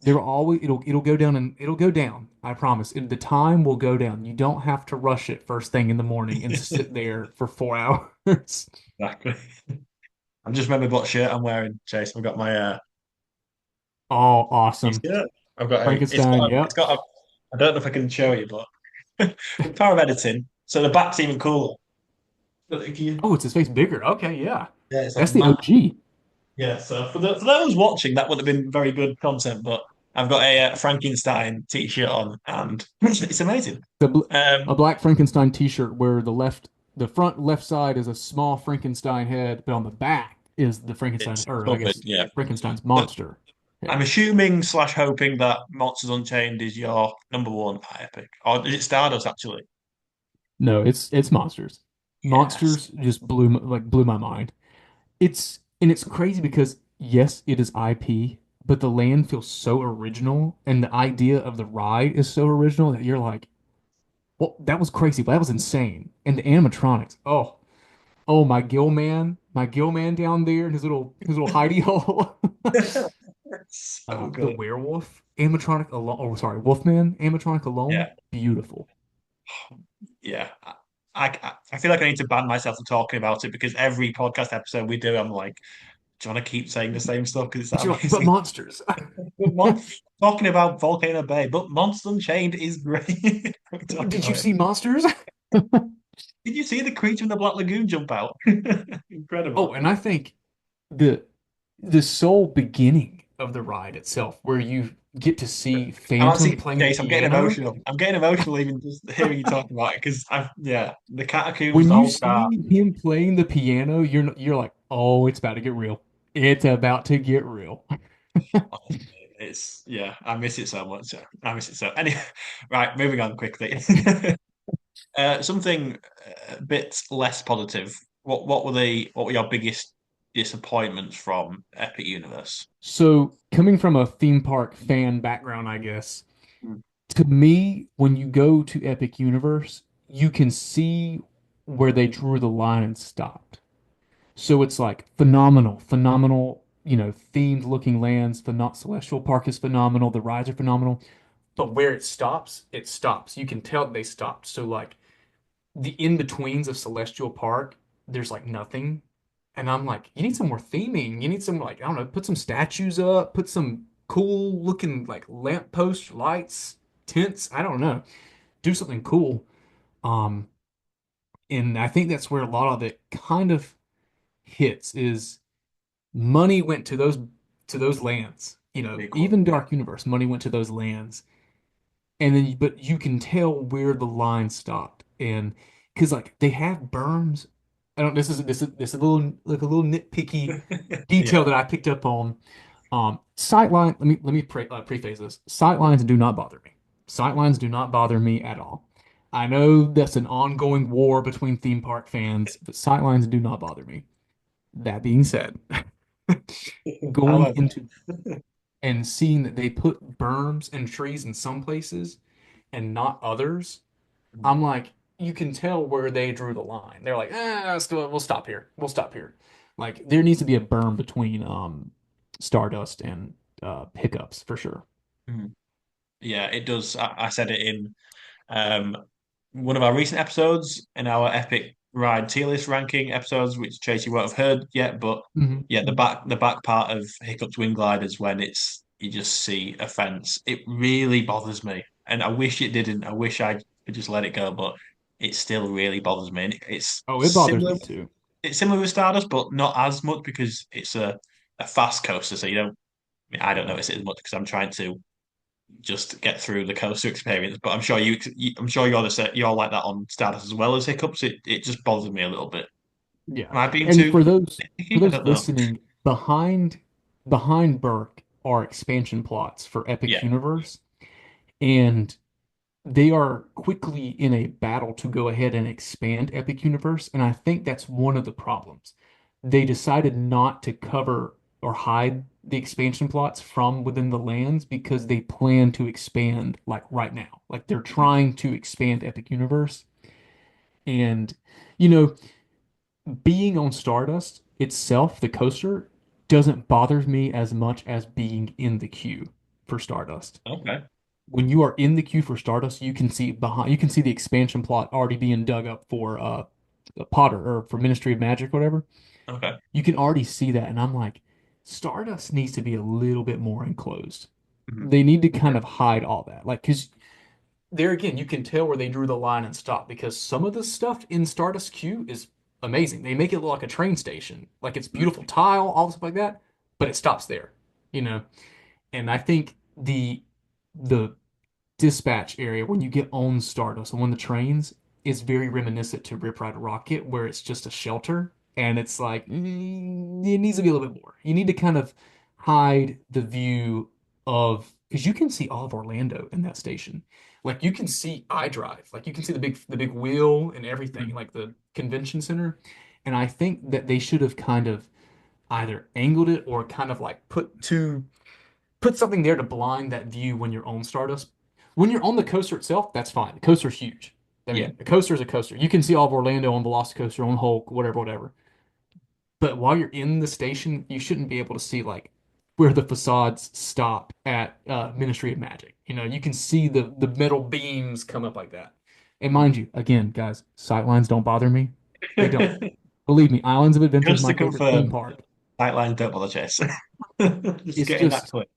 There will always it'll go down and it'll go down. I promise. The time will go down. You don't have to rush it first thing in the morning and sit there for 4 hours. Exactly. I've just remembered what shirt I'm wearing, Chase. I've got my Oh, awesome. t-shirt. I've got a. Frankenstein. It's Yep. got a. I don't know if I can show you, but the power of editing. So the back's even cooler. But if you, Oh, it's his face bigger. Okay, yeah. yeah, it's That's like the matte. OG. Yeah. So for those watching, that would have been very good content. But I've got a Frankenstein t-shirt on, and it's amazing. The bl A Um, black Frankenstein t-shirt where the front left side is a small Frankenstein head, but on the back is the Frankenstein, it's or I covered. guess Yeah. Frankenstein's So monster I'm head. assuming slash hoping that Monsters Unchained is your number one epic, or is it Stardust actually? No, it's monsters. Yes. Monsters just blew my mind. It's crazy because yes, it is IP, but the land feels so original, and the idea of the ride is so original that you're like, well, that was crazy, but that was insane. And the animatronics, oh, my Gill man down there in his little hidey hole. So The good. werewolf animatronic alone, oh sorry, Wolfman animatronic alone, Yeah. beautiful. Yeah. I feel like I need to ban myself from talking about it because every podcast episode we do, I'm like, do you want to keep saying the same stuff because it's But that you're like, but amazing? monsters. But talking about Volcano Bay, but Monster Unchained is great. What are we talking Did you about it? see monsters? Did you see the creature in the Black Lagoon jump out? Oh, Incredible. and I think the the sole beginning of the ride itself, where you get to see I'm Phantom actually, playing the Case, I'm getting piano. emotional. I'm getting emotional even just hearing you talk about it because yeah, the catacombs, When the you whole car. see him playing the piano, you're like, oh, it's about to get real. It's about to get real. Honestly, it's yeah, I miss it so much. I miss it so. Anyway, right, moving on quickly. Something a bit less positive. What were your biggest disappointments from Epic Universe? So, coming from a theme park fan background, I guess, to me, when you go to Epic Universe, you can see where they drew the line and stopped. So it's like phenomenal, phenomenal, themed looking lands. Celestial Park is phenomenal. The rides are phenomenal. But where it stops, it stops. You can tell they stopped. So like the in-betweens of Celestial Park, there's like nothing. And I'm like, you need some more theming. You need some like, I don't know, put some statues up, put some cool looking like lamppost lights, tents. I don't know. Do something cool. Um, and I think that's where a lot of it kind of hits is money went to those lands. Big one. Even Dark Universe, money went to those lands. And then but you can tell where the line stopped. And because like they have berms. I don't this is a little like a little nitpicky detail Yeah. that I picked up on. Sightline, let me preface this. Sightlines do not bother me. Sightlines do not bother me at all. I know that's an ongoing war between theme park fans, but sightlines do not bother me. That being said, going However, into and seeing that they put berms and trees in some places and not others, I'm like, you can tell where they drew the line. They're like, we'll stop here. We'll stop here. Like there needs to be a berm between Stardust and Hiccups for sure. mhm. Yeah, it does. I said it in um, one of our recent episodes in our Epic Ride tier list ranking episodes, which Chase you won't have heard yet. But Hmm. yeah, the back part of Hiccup's Wing Gliders when it's you just see a fence. It really bothers me, and I wish it didn't. I wish I could just let it go, but it still really bothers me. And it's Oh, it bothers similar. me too. It's similar with Stardust, but not as much because it's a fast coaster. So you don't. I don't notice it as much because I'm trying to just get through the coaster experience. But I'm sure you're you're like that on Stardust as well as Hiccups. It just bothers me a little bit. Yeah. Am I being And too for picky? I those don't know. listening, behind Burke are expansion plots for Epic Yeah. Universe, and they are quickly in a battle to go ahead and expand Epic Universe, and I think that's one of the problems. They decided not to cover or hide the expansion plots from within the lands because they plan to expand like right now. Like they're trying to expand Epic Universe. And, you know, being on Stardust itself, the coaster, doesn't bother me as much as being in the queue for Stardust. Okay. When you are in the queue for Stardust, you can see the expansion plot already being dug up for Potter or for Ministry of Magic, whatever. Okay. You can already see that, and I'm like, Stardust needs to be a little bit more enclosed. Mhm. They need to kind of hide all that, like, because there again, you can tell where they drew the line and stopped because some of the stuff in Stardust Queue is amazing. They make it look like a train station, like it's beautiful tile, all stuff like that, but it stops there, you know. And I think the dispatch area when you get on Stardust and when the trains is very reminiscent to Rip Ride Rocket, where it's just a shelter and it's like it needs to be a little bit more. You need to kind of hide the view of because you can see all of Orlando in that station. Like you can see iDrive, like you can see the big wheel and everything, Mhm. like the convention center. And I think that they should have kind of either angled it or kind of like put something there to blind that view when you're on Stardust. When you're on the coaster itself, that's fine. The coaster's huge. I Yeah. mean, a coaster is a coaster. You can see all of Orlando on Velocicoaster, on Hulk, whatever, whatever. But while you're in the station, you shouldn't be able to see like where the facades stop at Ministry of Magic. You can see the metal beams come up like that. And mind you, again, guys, sightlines don't bother me. They don't. Believe me, Islands of Adventure is Just my to favorite theme confirm, park. Night lines don't bother chase. Just It's getting that just quick.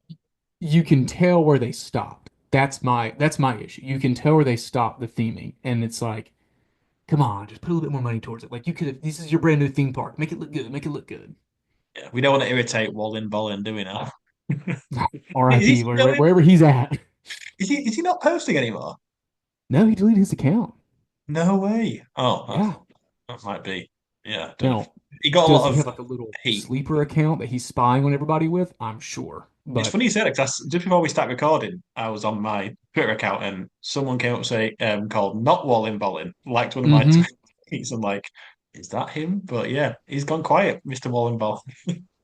you can tell where they stopped. That's my issue. You can tell where they stopped the theming, and it's like, come on, just put a little bit more money towards it. Like you could have. This is your brand new theme park. Make it look good. Make it look good. Yeah, we don't want to irritate Wallin Bolin, do we now? Is he R.I.P. still in? Wherever he's at. Is he not posting anymore? No, he deleted his account. No way. Oh, Yeah. that might be. Yeah, don't know. Now, He got a does lot he of have like a little heat. sleeper account that he's spying on everybody with? I'm sure. It's But funny you said it because just before we start recording, I was on my Twitter account and someone came up say called not Wallin Bolin liked one of my hmm tweets. I'm like, is that him? But yeah, he's gone quiet, Mr. Wallin Ball.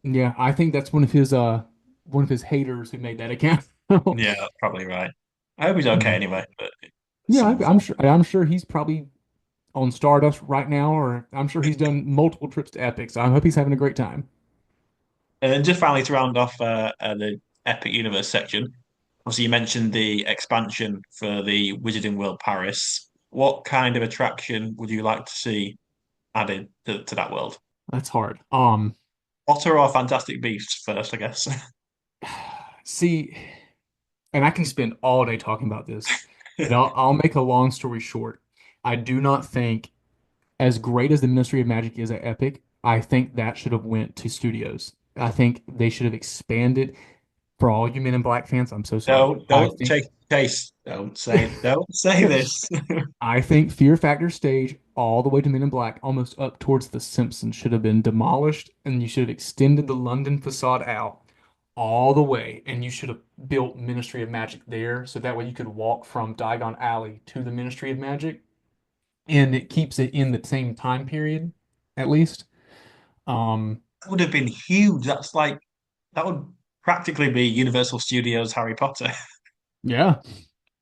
yeah, I think that's one of his haters who made that account. Yeah, that's probably right. I hope he's okay Mm. anyway. But Yeah, someone I'm thought. sure. I'm sure he's probably on Stardust right now, or I'm sure he's done multiple trips to Epic. So I hope he's having a great time. And then just finally to round off the Epic Universe section, obviously you mentioned the expansion for the Wizarding World Paris. What kind of attraction would you like to see added to that world? That's hard. Otter or Fantastic Beasts first, I guess. See, and I can spend all day talking about this, but I'll make a long story short. I do not think, as great as the Ministry of Magic is at Epic, I think that should have went to studios. I think they should have expanded. For all you Men in Black fans, I'm so sorry. I Don't think chase. Don't say this. I think Fear Factor stage all the way to Men in Black, almost up towards The Simpsons, should have been demolished, and you should have extended the London facade out all the way, and you should have built Ministry of Magic there, so that way you could walk from Diagon Alley to the Ministry of Magic, and it keeps it in the same time period, at least. Um, That would have been huge. That would practically be Universal Studios Harry Potter. yeah,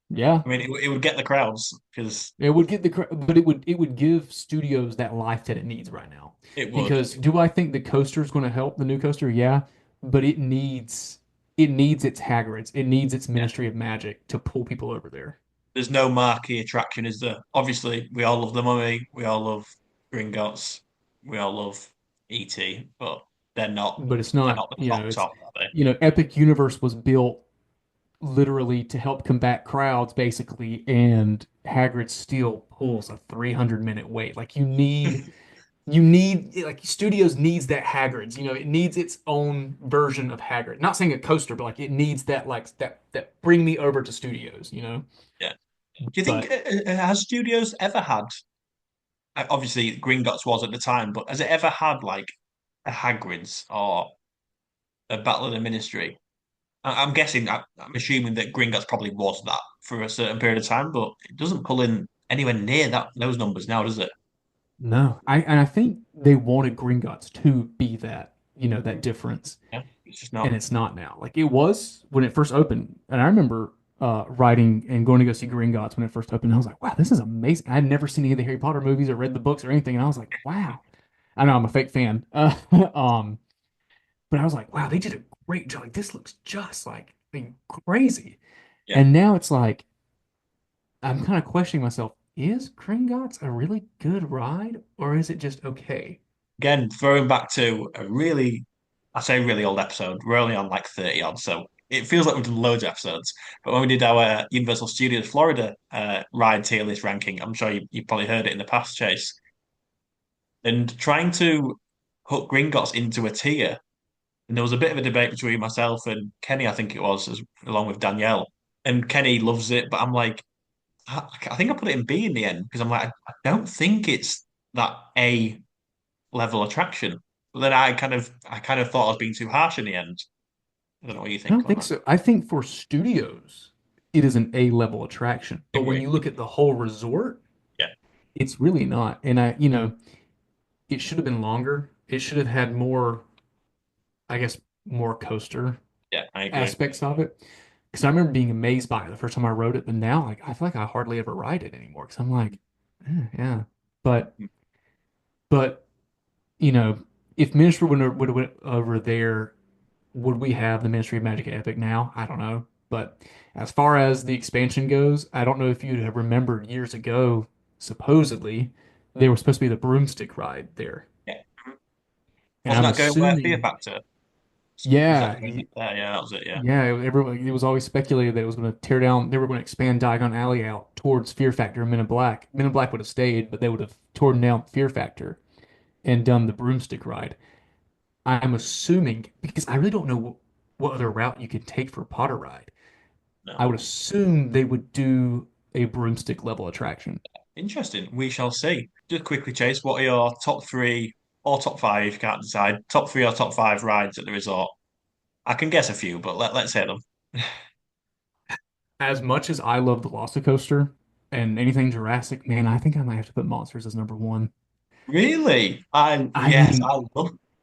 yeah. I mean, it would get the crowds because It would get but it would give studios that life that it needs right now. it would. Because do I think the coaster is going to help the new coaster? Yeah, but it needs its Hagrids. It needs its Yeah. Ministry of Magic to pull people over there. There's no marquee attraction, is there? Obviously, we all love the Mummy, we all love Gringotts, we all love ET, but they're not But it's they're not, not the top it's top, are they? Epic Universe was built literally to help combat crowds basically, and Hagrid still pulls a 300-minute wait. Like you need like studios needs that Hagrid's. It needs its own version of Hagrid. Not saying a coaster, but like it needs that like that bring me over to studios. Yeah. Do you think But has Studios ever had? Obviously, Gringotts was at the time, but has it ever had like a Hagrid's or a Battle of the Ministry? I'm guessing, I'm assuming that Gringotts probably was that for a certain period of time, but it doesn't pull in anywhere near those numbers now, does it? no, I think they wanted Gringotts to be that difference, Yeah, it's just and not. it's not now. Like it was when it first opened, and I remember writing and going to go see Gringotts when it first opened. And I was like, wow, this is amazing. I had never seen any of the Harry Potter movies or read the books or anything, and I was like, wow. I know I'm a fake fan. Um, But I was like, wow, they did a great job. Like, this looks just like crazy. Yeah. And now it's like, I'm kind of questioning myself, is Gringotts a really good ride or is it just okay? Again, throwing back to I say really old episode. We're only on like 30 odd, so it feels like we've done loads of episodes. But when we did our Universal Studios Florida ride tier list ranking, I'm sure you probably heard it in the past, Chase. And trying to put Gringotts into a tier, and there was a bit of a debate between myself and Kenny, I think it was, along with Danielle. And Kenny loves it, but I'm like, I think I put it in B in the end because I'm like, I don't think it's that A level attraction. But then I kind of thought I was being too harsh in the end. I don't know what you I think don't on think that. so. I think for studios, it is an A-level attraction. But when Agree. you look at the whole resort, Yeah, it's really not. And it should have been longer. It should have had more, I guess, more coaster yeah, I agree. aspects of it. Because I remember being amazed by it the first time I rode it, but now like I feel like I hardly ever ride it anymore. Because I'm like, yeah. But but you know, if Ministry would have went over there, would we have the Ministry of Magic at Epic now? I don't know. But as far as the expansion goes, I don't know if you'd have remembered years ago, supposedly, there was supposed to be the broomstick ride there. Yeah. And Wasn't I'm that going where Fear assuming, Factor? Was that yeah, going there? Yeah, that was it. Yeah. yeah, everyone, it was always speculated that it was going to tear down, they were going to expand Diagon Alley out towards Fear Factor and Men in Black. Men in Black would have stayed, but they would have torn down Fear Factor and done the broomstick ride. I'm assuming, because I really don't know what other route you could take for Potter ride. No. I would assume they would do a broomstick level attraction. Interesting. We shall see. Just quickly, Chase, what are your top three or top five, if you can't decide, top three or top five rides at the resort? I can guess a few, but let's hear them. As much as I love the Velocicoaster and anything Jurassic, man, I think I might have to put Monsters as number one. Really? I Yes, mean,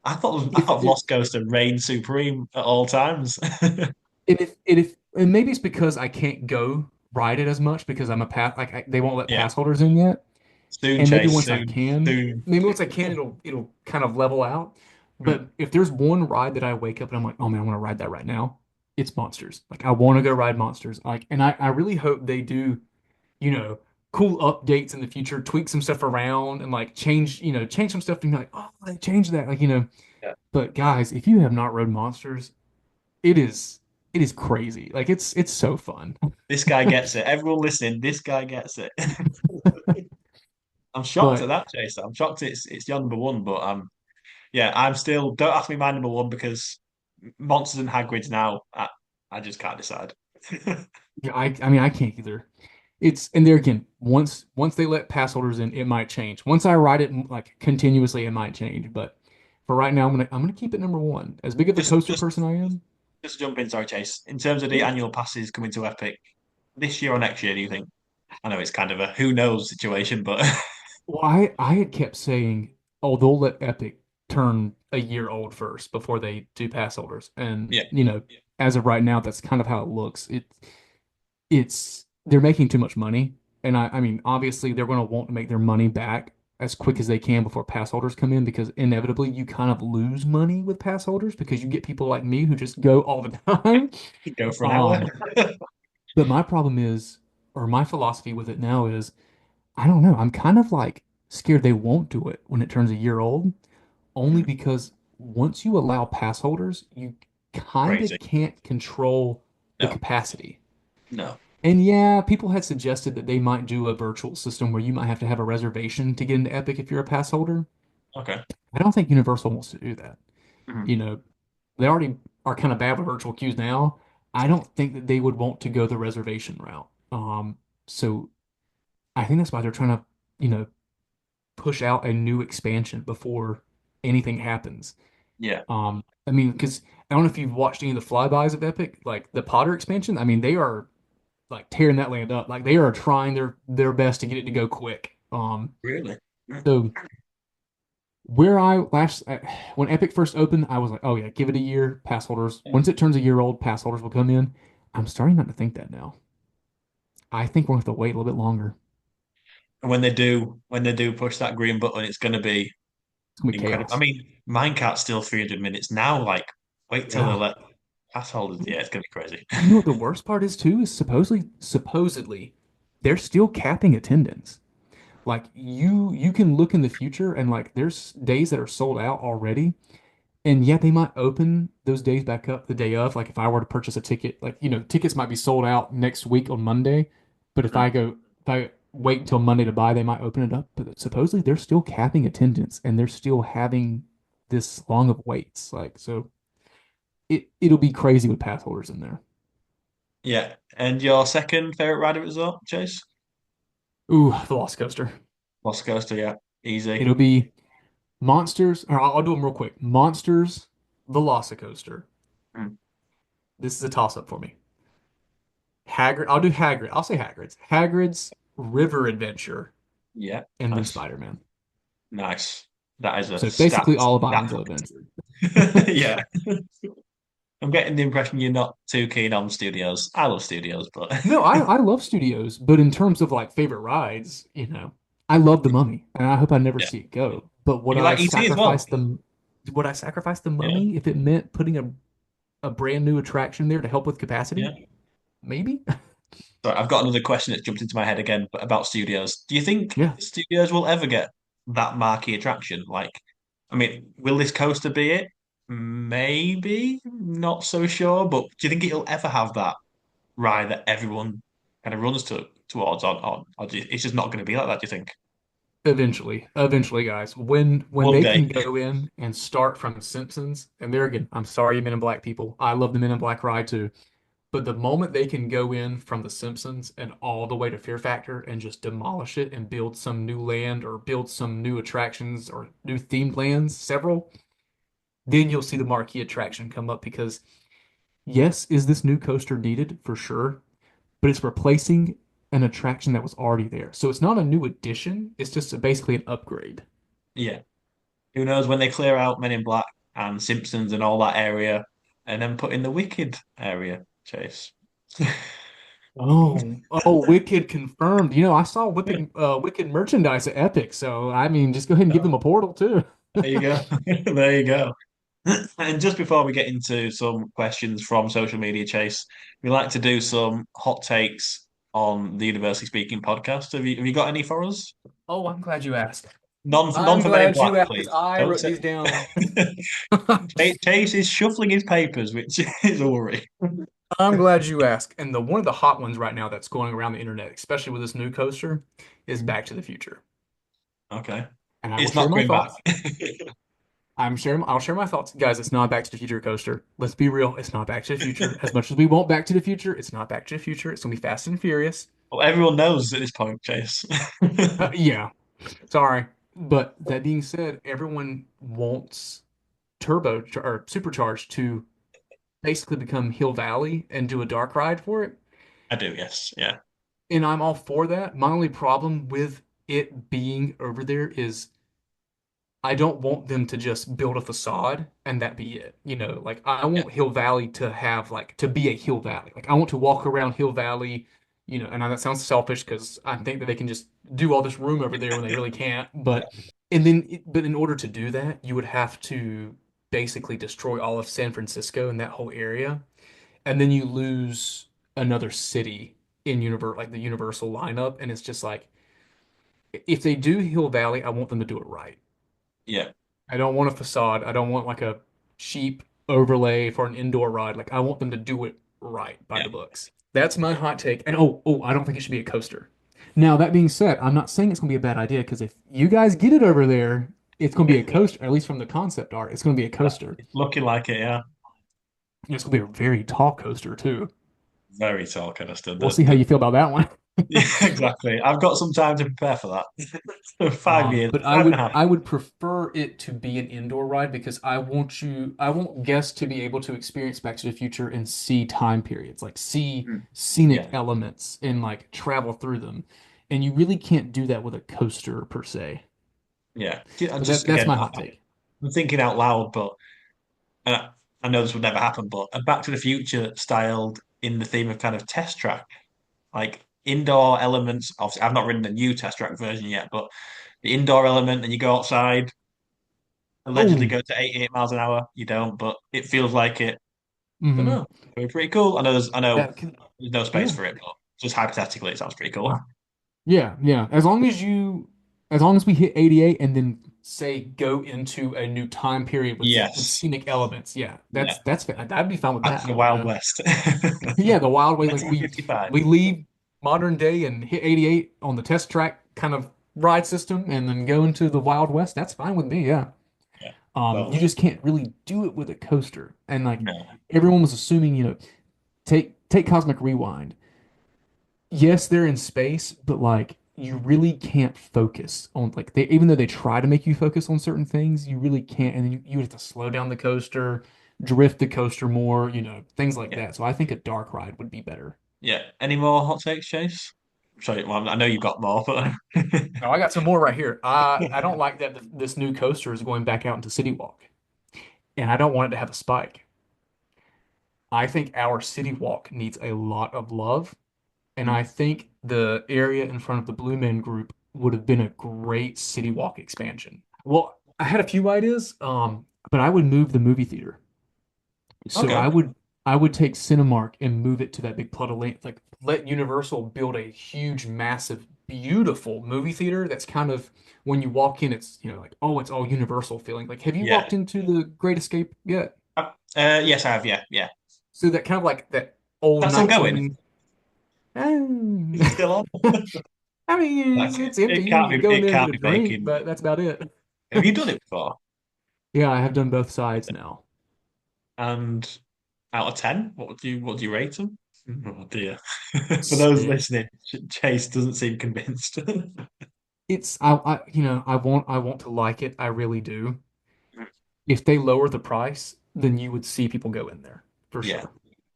I if thought there, Lost Coaster reigned supreme at all times. if and maybe it's because I can't go ride it as much because I'm a pass like they won't let Yeah. pass holders in yet. Soon, And maybe Chase, once I soon, can, soon. maybe once I can, it'll kind of level out. Mm. But if there's one ride that I wake up and I'm like, oh man, I want to ride that right now, it's Monsters. Like I want to go ride Monsters. Like, and I really hope they do, you know, cool updates in the future, tweak some stuff around and like change, change some stuff and be like, oh, they changed that. Like. Yeah. But guys, if you have not rode Monsters, it is it is crazy. Like it's so fun. This guy gets it. Everyone listening, this guy gets it. I'm shocked at But that, Chase. I'm shocked it's your number one, but yeah, I'm still don't ask me my number one because Monsters and Hagrid's now I just can't decide. yeah, I mean I can't either. It's and there again, once they let pass holders in, it might change. Once I ride it like continuously, it might change. But for right now, I'm gonna keep it number one. As big of a Just coaster just person I am, just jump in, sorry, Chase. In terms of the yeah. annual passes coming to Epic this year or next year, do you think? I know it's kind of a who knows situation, but Well, I had kept saying, oh, they'll let Epic turn a year old first before they do pass holders, and yeah, as of right now, that's kind of how it looks. It's they're making too much money, and I mean, obviously, they're going to want to make their money back as quick as they can before pass holders come in, because inevitably you kind of lose money with pass holders because you get people like me who just go all the time. go for an hour. Um, but my problem is, or my philosophy with it now is, I don't know. I'm kind of like scared they won't do it when it turns a year old, only Mm, because once you allow pass holders, you kind of crazy. can't control the No, capacity. no. And yeah, people had suggested that they might do a virtual system where you might have to have a reservation to get into Epic if you're a pass holder. Okay. I don't think Universal wants to do that. Mhm. You know, they already are kind of bad with virtual queues now. I don't think that they would want to go the reservation route. So I think that's why they're trying to, you know, push out a new expansion before anything happens. Yeah, I mean, because I don't know if you've watched any of the flybys of Epic, like the Potter expansion. I mean, they are like tearing that land up. Like they are trying their best to get it to go quick. really. Mm. So where I last when Epic first opened, I was like, oh yeah, give it a year, pass holders. Once it turns a year old, pass holders will come in. I'm starting not to think that now. I think we'll have to wait a little bit longer. And when they do push that green button, it's going to be It's gonna be incredible. I chaos. mean, Minecart's still 300 minutes now. Like, wait till they Yeah. let pass holders. Yeah, it's going to be crazy. You know what the worst part is too is supposedly they're still capping attendance. Like you can look in the future and like there's days that are sold out already. And yet they might open those days back up the day of. Like if I were to purchase a ticket, like tickets might be sold out next week on Monday. But if I wait until Monday to buy, they might open it up. But supposedly they're still capping attendance and they're still having this long of waits. Like so it'll be crazy with pass holders in there. Yeah. And your second favorite ride of it resort, Chase? Ooh, Velocicoaster. Lost Coaster, yeah. Easy. It'll be Monsters, or I'll do them real quick. Monsters, Velocicoaster. Mm. This is a toss up for me. Hagrid, I'll do Hagrid. I'll say Hagrid's. Hagrid's River Adventure, Yeah. and then Nice. Spider-Man. Nice. That is a So basically stacked, all of Islands of stacked. Adventure. Yeah. I'm getting the impression you're not too keen on studios. I love studios, but No, I love studios, but in terms of like favorite rides, I love the Mummy, and I hope I never yeah. see it go. But And you like ET as well. would I sacrifice the Yeah. Mummy if it meant putting a brand new attraction there to help with Yeah. capacity? Maybe. So I've got another question that's jumped into my head again, but about studios. Do you think Yeah. studios will ever get that marquee attraction? Like, I mean, will this coaster be it? Maybe, not so sure. But do you think it'll ever have that ride that everyone kind of runs towards, or it's just not going to be like that? Do you think? Eventually, guys, when One they day, can go in and start from Simpsons, and there again, I'm sorry, Men in Black people. I love the Men in Black ride too. But the moment they can go in from The Simpsons and all the way to Fear Factor and just demolish it and build some new land or build some new attractions or new themed lands, several, then you'll see the marquee attraction come up because, yes, is this new coaster needed? For sure. But it's replacing an attraction that was already there. So it's not a new addition, it's just basically an upgrade. yeah. Who knows when they clear out Men in Black and Simpsons and all that area, and then put in the Wicked area, Chase. Wicked confirmed. I saw Yeah. Wicked merchandise at Epic, so I mean, just go ahead and give them a portal too. There you go. There you go. And just before we get into some questions from social media, Chase, we like to do some hot takes on the University Speaking podcast. Have you got any for us? Oh, I'm glad you asked. None I'm for Men in glad Black, you asked. please. I Don't wrote say. these down. Chase is shuffling his papers, which is a worry. I'm glad you asked. And the one of the hot ones right now that's going around the internet, especially with this new coaster, is Back to the Future. Okay. And I will It's share not my coming back. thoughts. I'll share my thoughts. Guys, it's not Back to the Future coaster. Let's be real, it's not Back to the Future. As much as we want Back to the Future, it's not Back to the Future. It's gonna be Fast and Furious. Well, everyone knows at this point, Chase. Yeah, sorry. But that being said, everyone wants or supercharged to basically become Hill Valley and do a dark ride for it. I do, yes. Yeah. And I'm all for that. My only problem with it being over there is I don't want them to just build a facade and that be it. Like I Yeah. want Hill Valley to have like to be a Hill Valley. Like I want to walk around Hill Valley, and that sounds selfish because I think that they can just do all this room over there when they really can't. But in order to do that, you would have to basically destroy all of San Francisco and that whole area, and then you lose another city in like the Universal lineup, and it's just like if they do Hill Valley, I want them to do it right. Yeah. I don't want a facade. I don't want like a cheap overlay for an indoor ride. Like I want them to do it right by Yeah. the books. That's my hot take. And I don't think it should be a coaster. Now, that being said, I'm not saying it's going to be a bad idea because if you guys get it over there, it's going to be a coaster, at least from the concept art. It's going to be a coaster. It's looking like it, yeah. It's going to be a very tall coaster too. Very tall canister. We'll see how you feel about that one. Yeah, exactly. I've got some time to prepare for that. 5 years, But I five and a would half. I would prefer it to be an indoor ride because I want guests to be able to experience Back to the Future and see time periods, like see Mm. scenic Yeah, elements and like travel through them. And you really can't do that with a coaster per se. yeah. I But just that's again, my hot take. I'm thinking out loud, but I know this would never happen. But a Back to the Future styled in the theme of kind of test track, like indoor elements. Obviously, I've not ridden the new test track version yet, but the indoor element, and you go outside, allegedly Oh, go to 88 miles an hour. You don't, but it feels like it. I don't hmm. know. It'd be pretty cool. I know That can, there's no space yeah. for it, but just hypothetically, it sounds pretty cool. Yeah, yeah. As long as we hit 88 and then say go into a new time period with Yes. scenic elements, yeah, Yeah. I'd be fine with Back to the that, Wild West. Yeah, the Wild Way, like we 1955. we leave modern day and hit 88 on the test track kind of ride system and then go into the Wild West. That's fine with me, yeah. Yeah. You Totally. just can't really do it with a coaster. And like No. everyone was assuming, take Cosmic Rewind. Yes, they're in space, but like you really can't focus on like they even though they try to make you focus on certain things, you really can't. And then you have to slow down the coaster, drift the coaster more, things like Yeah. that. So I think a dark ride would be better. Yeah. Any more hot takes, Chase? Sorry, well, I know you've got more, but Oh, I got some more right here. I don't like that this new coaster is going back out into City Walk, and I don't want it to have a spike. I think our City Walk needs a lot of love, and I think the area in front of the Blue Man Group would have been a great City Walk expansion. Well, I had a few ideas, but I would move the movie theater. So okay. I would take Cinemark and move it to that big plot of land. Like let Universal build a huge, massive, beautiful movie theater that's kind of when you walk in, it's like, oh, it's all Universal feeling. Like, have you Yeah. walked into the Great Escape yet? Yes, I have. Yeah, yeah. So that kind of like that old That's still going. 19. Is it still on? I mean, Like it's empty. it You can't can be. go in It there and get can't a be drink, making. but that's about it. Have you done it before? Yeah, I have done both sides now. And out of 10, what do you rate them? Oh dear. For those Spit. listening, Chase doesn't seem convinced. It's I want to like it. I really do. If they lower the price, then you would see people go in there for Yeah, sure.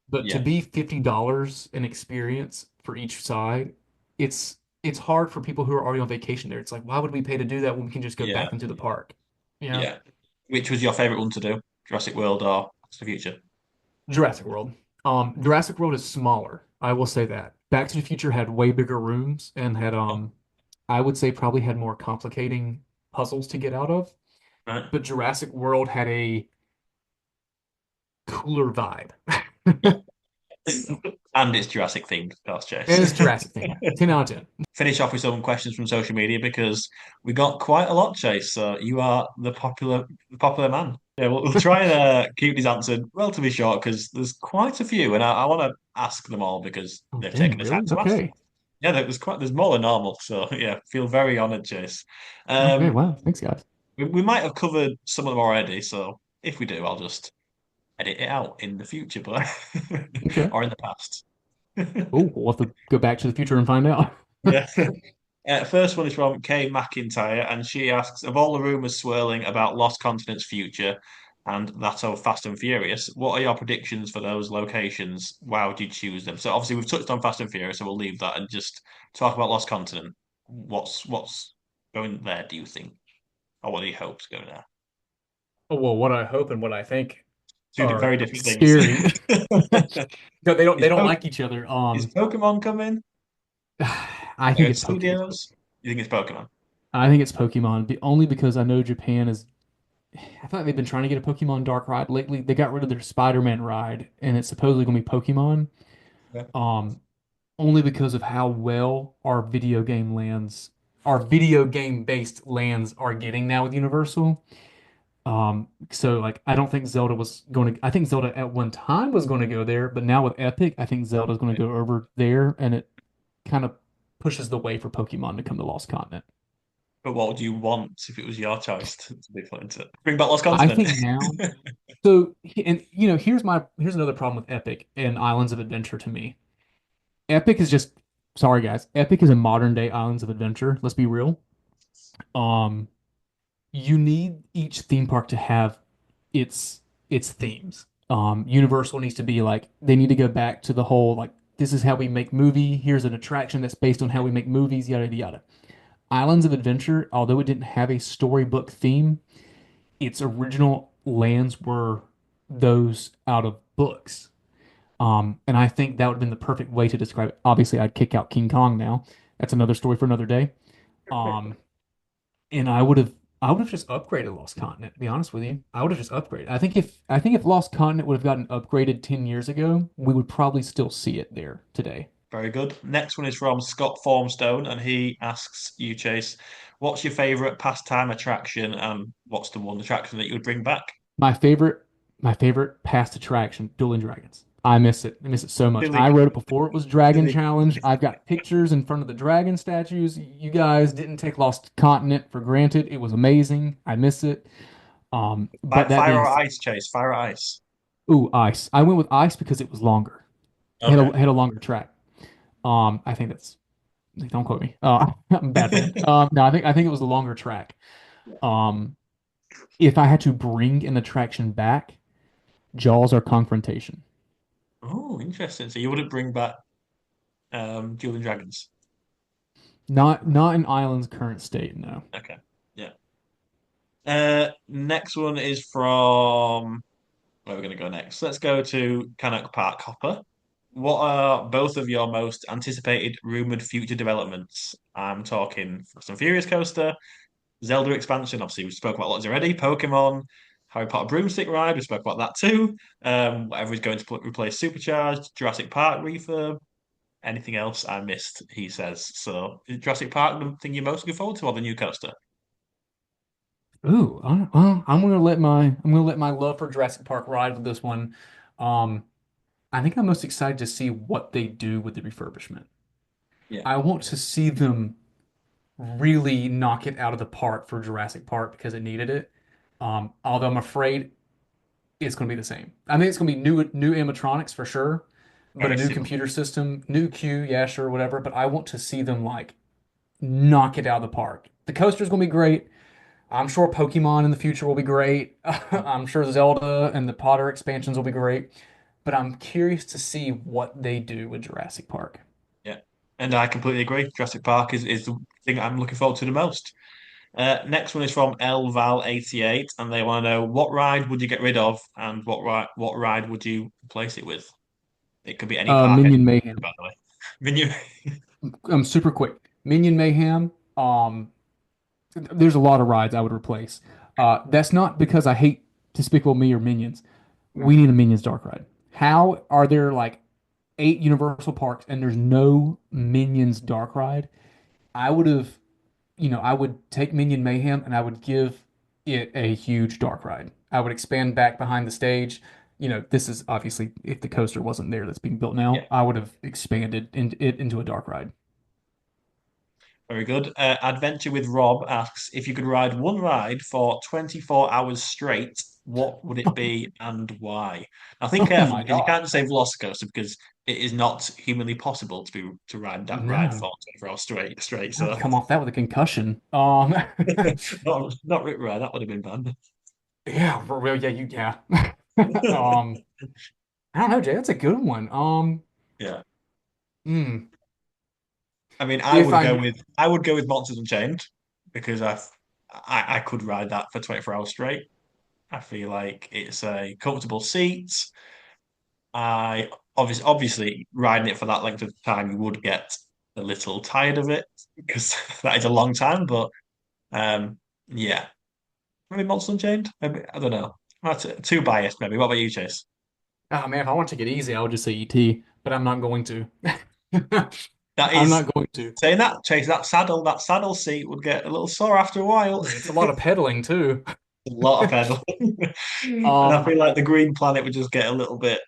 But to yeah, be $50 an experience for each side, it's hard for people who are already on vacation there. It's like, why would we pay to do that when we can just go yeah, back into the park? Yeah. yeah. Which was your favorite one to do? Jurassic World or Back to the Future? Jurassic World. Jurassic World is smaller. I will say that. Back to the Future had way bigger rooms and had I would say probably had more complicating puzzles to get out of. Right. But Jurassic World had a cooler vibe. Yeah. And it's Jurassic themed, of course, And Chase. it's Jurassic thing. 10 out of 10. Finish off with some questions from social media because we got quite a lot, Chase. So you are the popular man. Yeah, we'll try and keep these answered relatively short because there's quite a few, and I want to ask them all because Oh, they've dang, taken the time really? to ask them. Okay. Yeah, there's more than normal. So yeah, feel very honoured, Chase. Okay, Um, wow. Thanks, guys. we might have covered some of them already, so if we do, I'll just edit it out in the future, but Okay. or in the past. Oh, we'll have to go back to the future and find out. Yeah. First one is from Kay McIntyre, and she asks, of all the rumours swirling about Lost Continent's future and that of Fast and Furious, what are your predictions for those locations? Why would you choose them? So obviously we've touched on Fast and Furious, so we'll leave that and just talk about Lost Continent. What's going there, do you think? Or what do you hope to go there? Oh, well, what I hope and what I think Two are very different things. scary. No, they Is, don't po- like each other. is Pokemon coming? I think Like it's Pokemon. studios? You think it's Pokemon? I think it's Pokemon, only because I know Japan is. I thought they've been trying to get a Pokemon Dark ride lately. They got rid of their Spider-Man ride, and it's supposedly going to be Pokemon. Yeah. Um, Only because of how well our video game based lands are getting now with Universal. So like I don't think Zelda was going to I think Zelda at one time was going to go there, but now with Epic, I think Zelda's going to go over there and it kind of pushes the way for Pokemon to come to Lost Continent. But what would you want if it was your choice to be put into it? Bring back Lost I Continent. think now so and here's another problem with Epic and Islands of Adventure to me. Epic is just sorry guys, Epic is a modern day Islands of Adventure. Let's be real. Um you need each theme park to have its themes. Universal needs to be like they need to go back to the whole like this is how we make movie. Here's an attraction that's based on how we make movies. Yada yada yada. Islands of Adventure, although it didn't have a storybook theme, its original lands were those out of books. And I think that would have been the perfect way to describe it. Obviously, I'd kick out King Kong now. That's another story for another day. Um, and I would have just upgraded Lost Continent, to be honest with you. I would have just upgraded. I think if Lost Continent would have gotten upgraded 10 years ago, we would probably still see it there today. Very good. Next one is from Scott Formstone, and he asks you, Chase, what's your favourite pastime attraction, and what's the one attraction that you would bring back? My favorite my favorite past attraction, Dueling Dragons. I miss it. I miss it so much. Silly, I wrote it before it was Dragon silly. Challenge. I've got pictures in front of the dragon statues. You guys didn't take Lost Continent for granted. It was amazing. I miss it. But that Fire being or said, ice, Chase? Fire or ice? ooh, ice. I went with ice because it was longer. It had Okay. a longer track. I think that's don't quote me. I'm a bad fan. No, I think it was the longer track. Um, if I had to bring an attraction back, Jaws or Confrontation. Oh, interesting. So you wouldn't bring back Dueling Dragons? Not in Island's current state, no. Okay. Yeah. Next one is from where we're going to go next. Let's go to Cannock Park Hopper. What are both of your most anticipated rumored future developments? I'm talking Fast and Furious coaster, Zelda expansion. Obviously, we spoke about lots already. Pokemon. Harry Potter broomstick ride. We spoke about that too. Whatever is going to replace Supercharged, Jurassic Park refurb. Anything else I missed? He says. So, is Jurassic Park the thing you're most looking forward to, or the new coaster? Ooh, I'm gonna let my love for Jurassic Park ride with this one. Um, I think I'm most excited to see what they do with the refurbishment. Yeah, I want to see them really knock it out of the park for Jurassic Park because it needed it. Although I'm afraid it's going to be the same. I think it's going to be new animatronics for sure, but a very new similar. computer system, new queue, yeah, sure, whatever. But I want to see them like knock it out of the park. The coaster's going to be great. I'm sure Pokemon in the future will be great. I'm sure Zelda and the Potter expansions will be great. But I'm curious to see what they do with Jurassic Park. Yeah, and I completely agree. Jurassic Park is the thing I'm looking forward to the most. Next one is from LVal88, and they want to know what ride would you get rid of, and what ride would you replace it with? It could be any park, Minion Mayhem. by the way. Menu. Super quick. Minion Mayhem. There's a lot of rides I would replace. That's not because I hate Despicable Me or Minions. We need a Minions Dark Ride. How are there like 8 Universal parks and there's no Minions Dark Ride? I would have, I would take Minion Mayhem and I would give it a huge dark ride. I would expand back behind the stage. This is obviously if the coaster wasn't there that's being built Yeah, now, I would have expanded it into a dark ride. very good. Adventure with Rob asks if you could ride one ride for 24 hours straight, what would it be and why? Now, think Oh careful my because you God. can't just say Velocicoaster because it is not humanly possible to ride that ride No. for 24 hours straight. I'd So, come off that with a concussion. not Rip Ride, that would have been bad. Yeah, for real. Yeah. I don't know, Jay. That's a good one. Yeah. Hmm. I mean, If I, I would go with Monsters Unchained because I could ride that for 24 hours straight. I feel like it's a comfortable seat. I obviously riding it for that length of time, you would get a little tired of it because that is a long time. But yeah, maybe Monsters Unchained. Maybe I don't know. That's too biased. Maybe. What about you, Chase? oh man, if I want to take it easy, I would just say ET, but I'm not going to. That I'm is not going to. saying that, Chase. That saddle seat would get a little sore after a while. It's a lot of pedaling too. A lot of pedal. And I Um, feel like the Green Planet would just get a little bit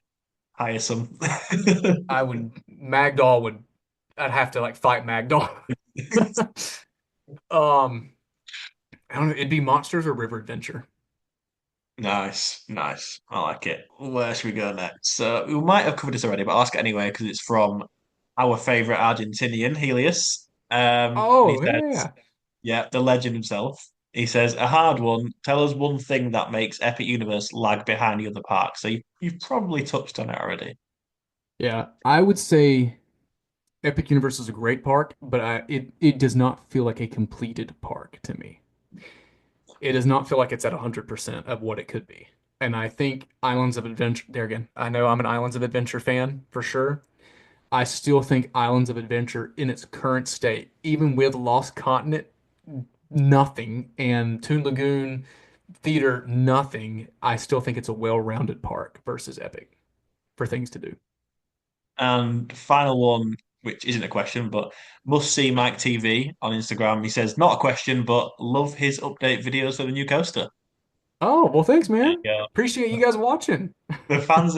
tiresome. I would Magdoll would I'd have to like fight Magdoll. Um, I don't know, it'd be Monsters or River Adventure. Nice, nice. I like it. Where should we go next? So we might have covered this already, but I'll ask it anyway because it's from our favorite Argentinian, Helios. And he Oh, yeah, says, yeah. yeah, the legend himself. He says, a hard one. Tell us one thing that makes Epic Universe lag behind the other parks. So you've probably touched on it already. Yeah, I would say Epic Universe is a great park, but it does not feel like a completed park to me. It does not feel like it's at 100% of what it could be. And I think Islands of Adventure, there again, I know I'm an Islands of Adventure fan for sure. I still think Islands of Adventure in its current state, even with Lost Continent, nothing, and Toon Lagoon Theater, nothing, I still think it's a well-rounded park versus Epic for things to do. And final one, which isn't a question, but must see Mike TV on Instagram. He says, not a question, but love his update videos for the new coaster. Oh, well, thanks, There man. you Appreciate you go. guys watching. The fans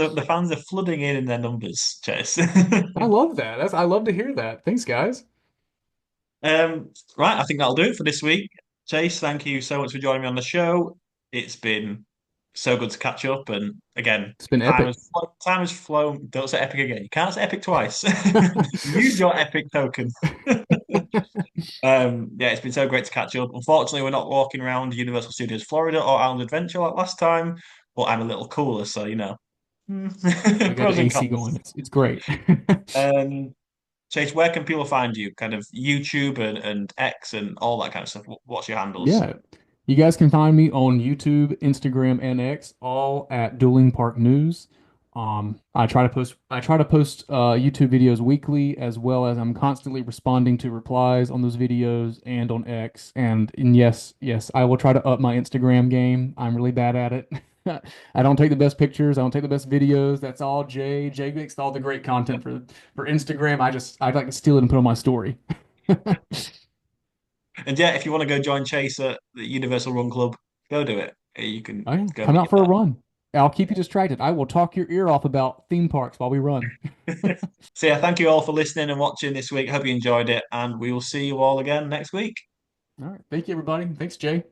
are flooding in their numbers, Chase. I love that. I love to hear that. Thanks, guys. Um, right, I think that'll do it for this week. Chase, thank you so much for joining me on the show. It's been so good to catch up, and again, It's been epic. time has flown. Don't say epic again. You can't say epic twice. Use your epic token. Yeah, it's been so great to catch up. Unfortunately, we're not walking around Universal Studios Florida or Island Adventure like last time, but I'm a little cooler, so We got the pros and AC going. cons. It's great. Um, Chase, where can people find you? Kind of YouTube and X and all that kind of stuff. What's your handles? Yeah. You guys can find me on YouTube, Instagram, and X, all at Dueling Park News. I try to post YouTube videos weekly, as well as I'm constantly responding to replies on those videos and on X. And yes, I will try to up my Instagram game. I'm really bad at it. I don't take the best pictures. I don't take the best videos. That's all Jay. Jay makes all the great content for Instagram. I'd like to steal it and put on my story. And yeah, if you want to go join Chase at the Universal Run Club, go do it. You can Oh yeah, go come meet out him for a run. I'll keep you distracted. I will talk your ear off about theme parks while we run. there. So yeah, thank you all for listening and watching this week. Hope you enjoyed it, and we will see you all again next week. All right. Thank you, everybody. Thanks, Jay.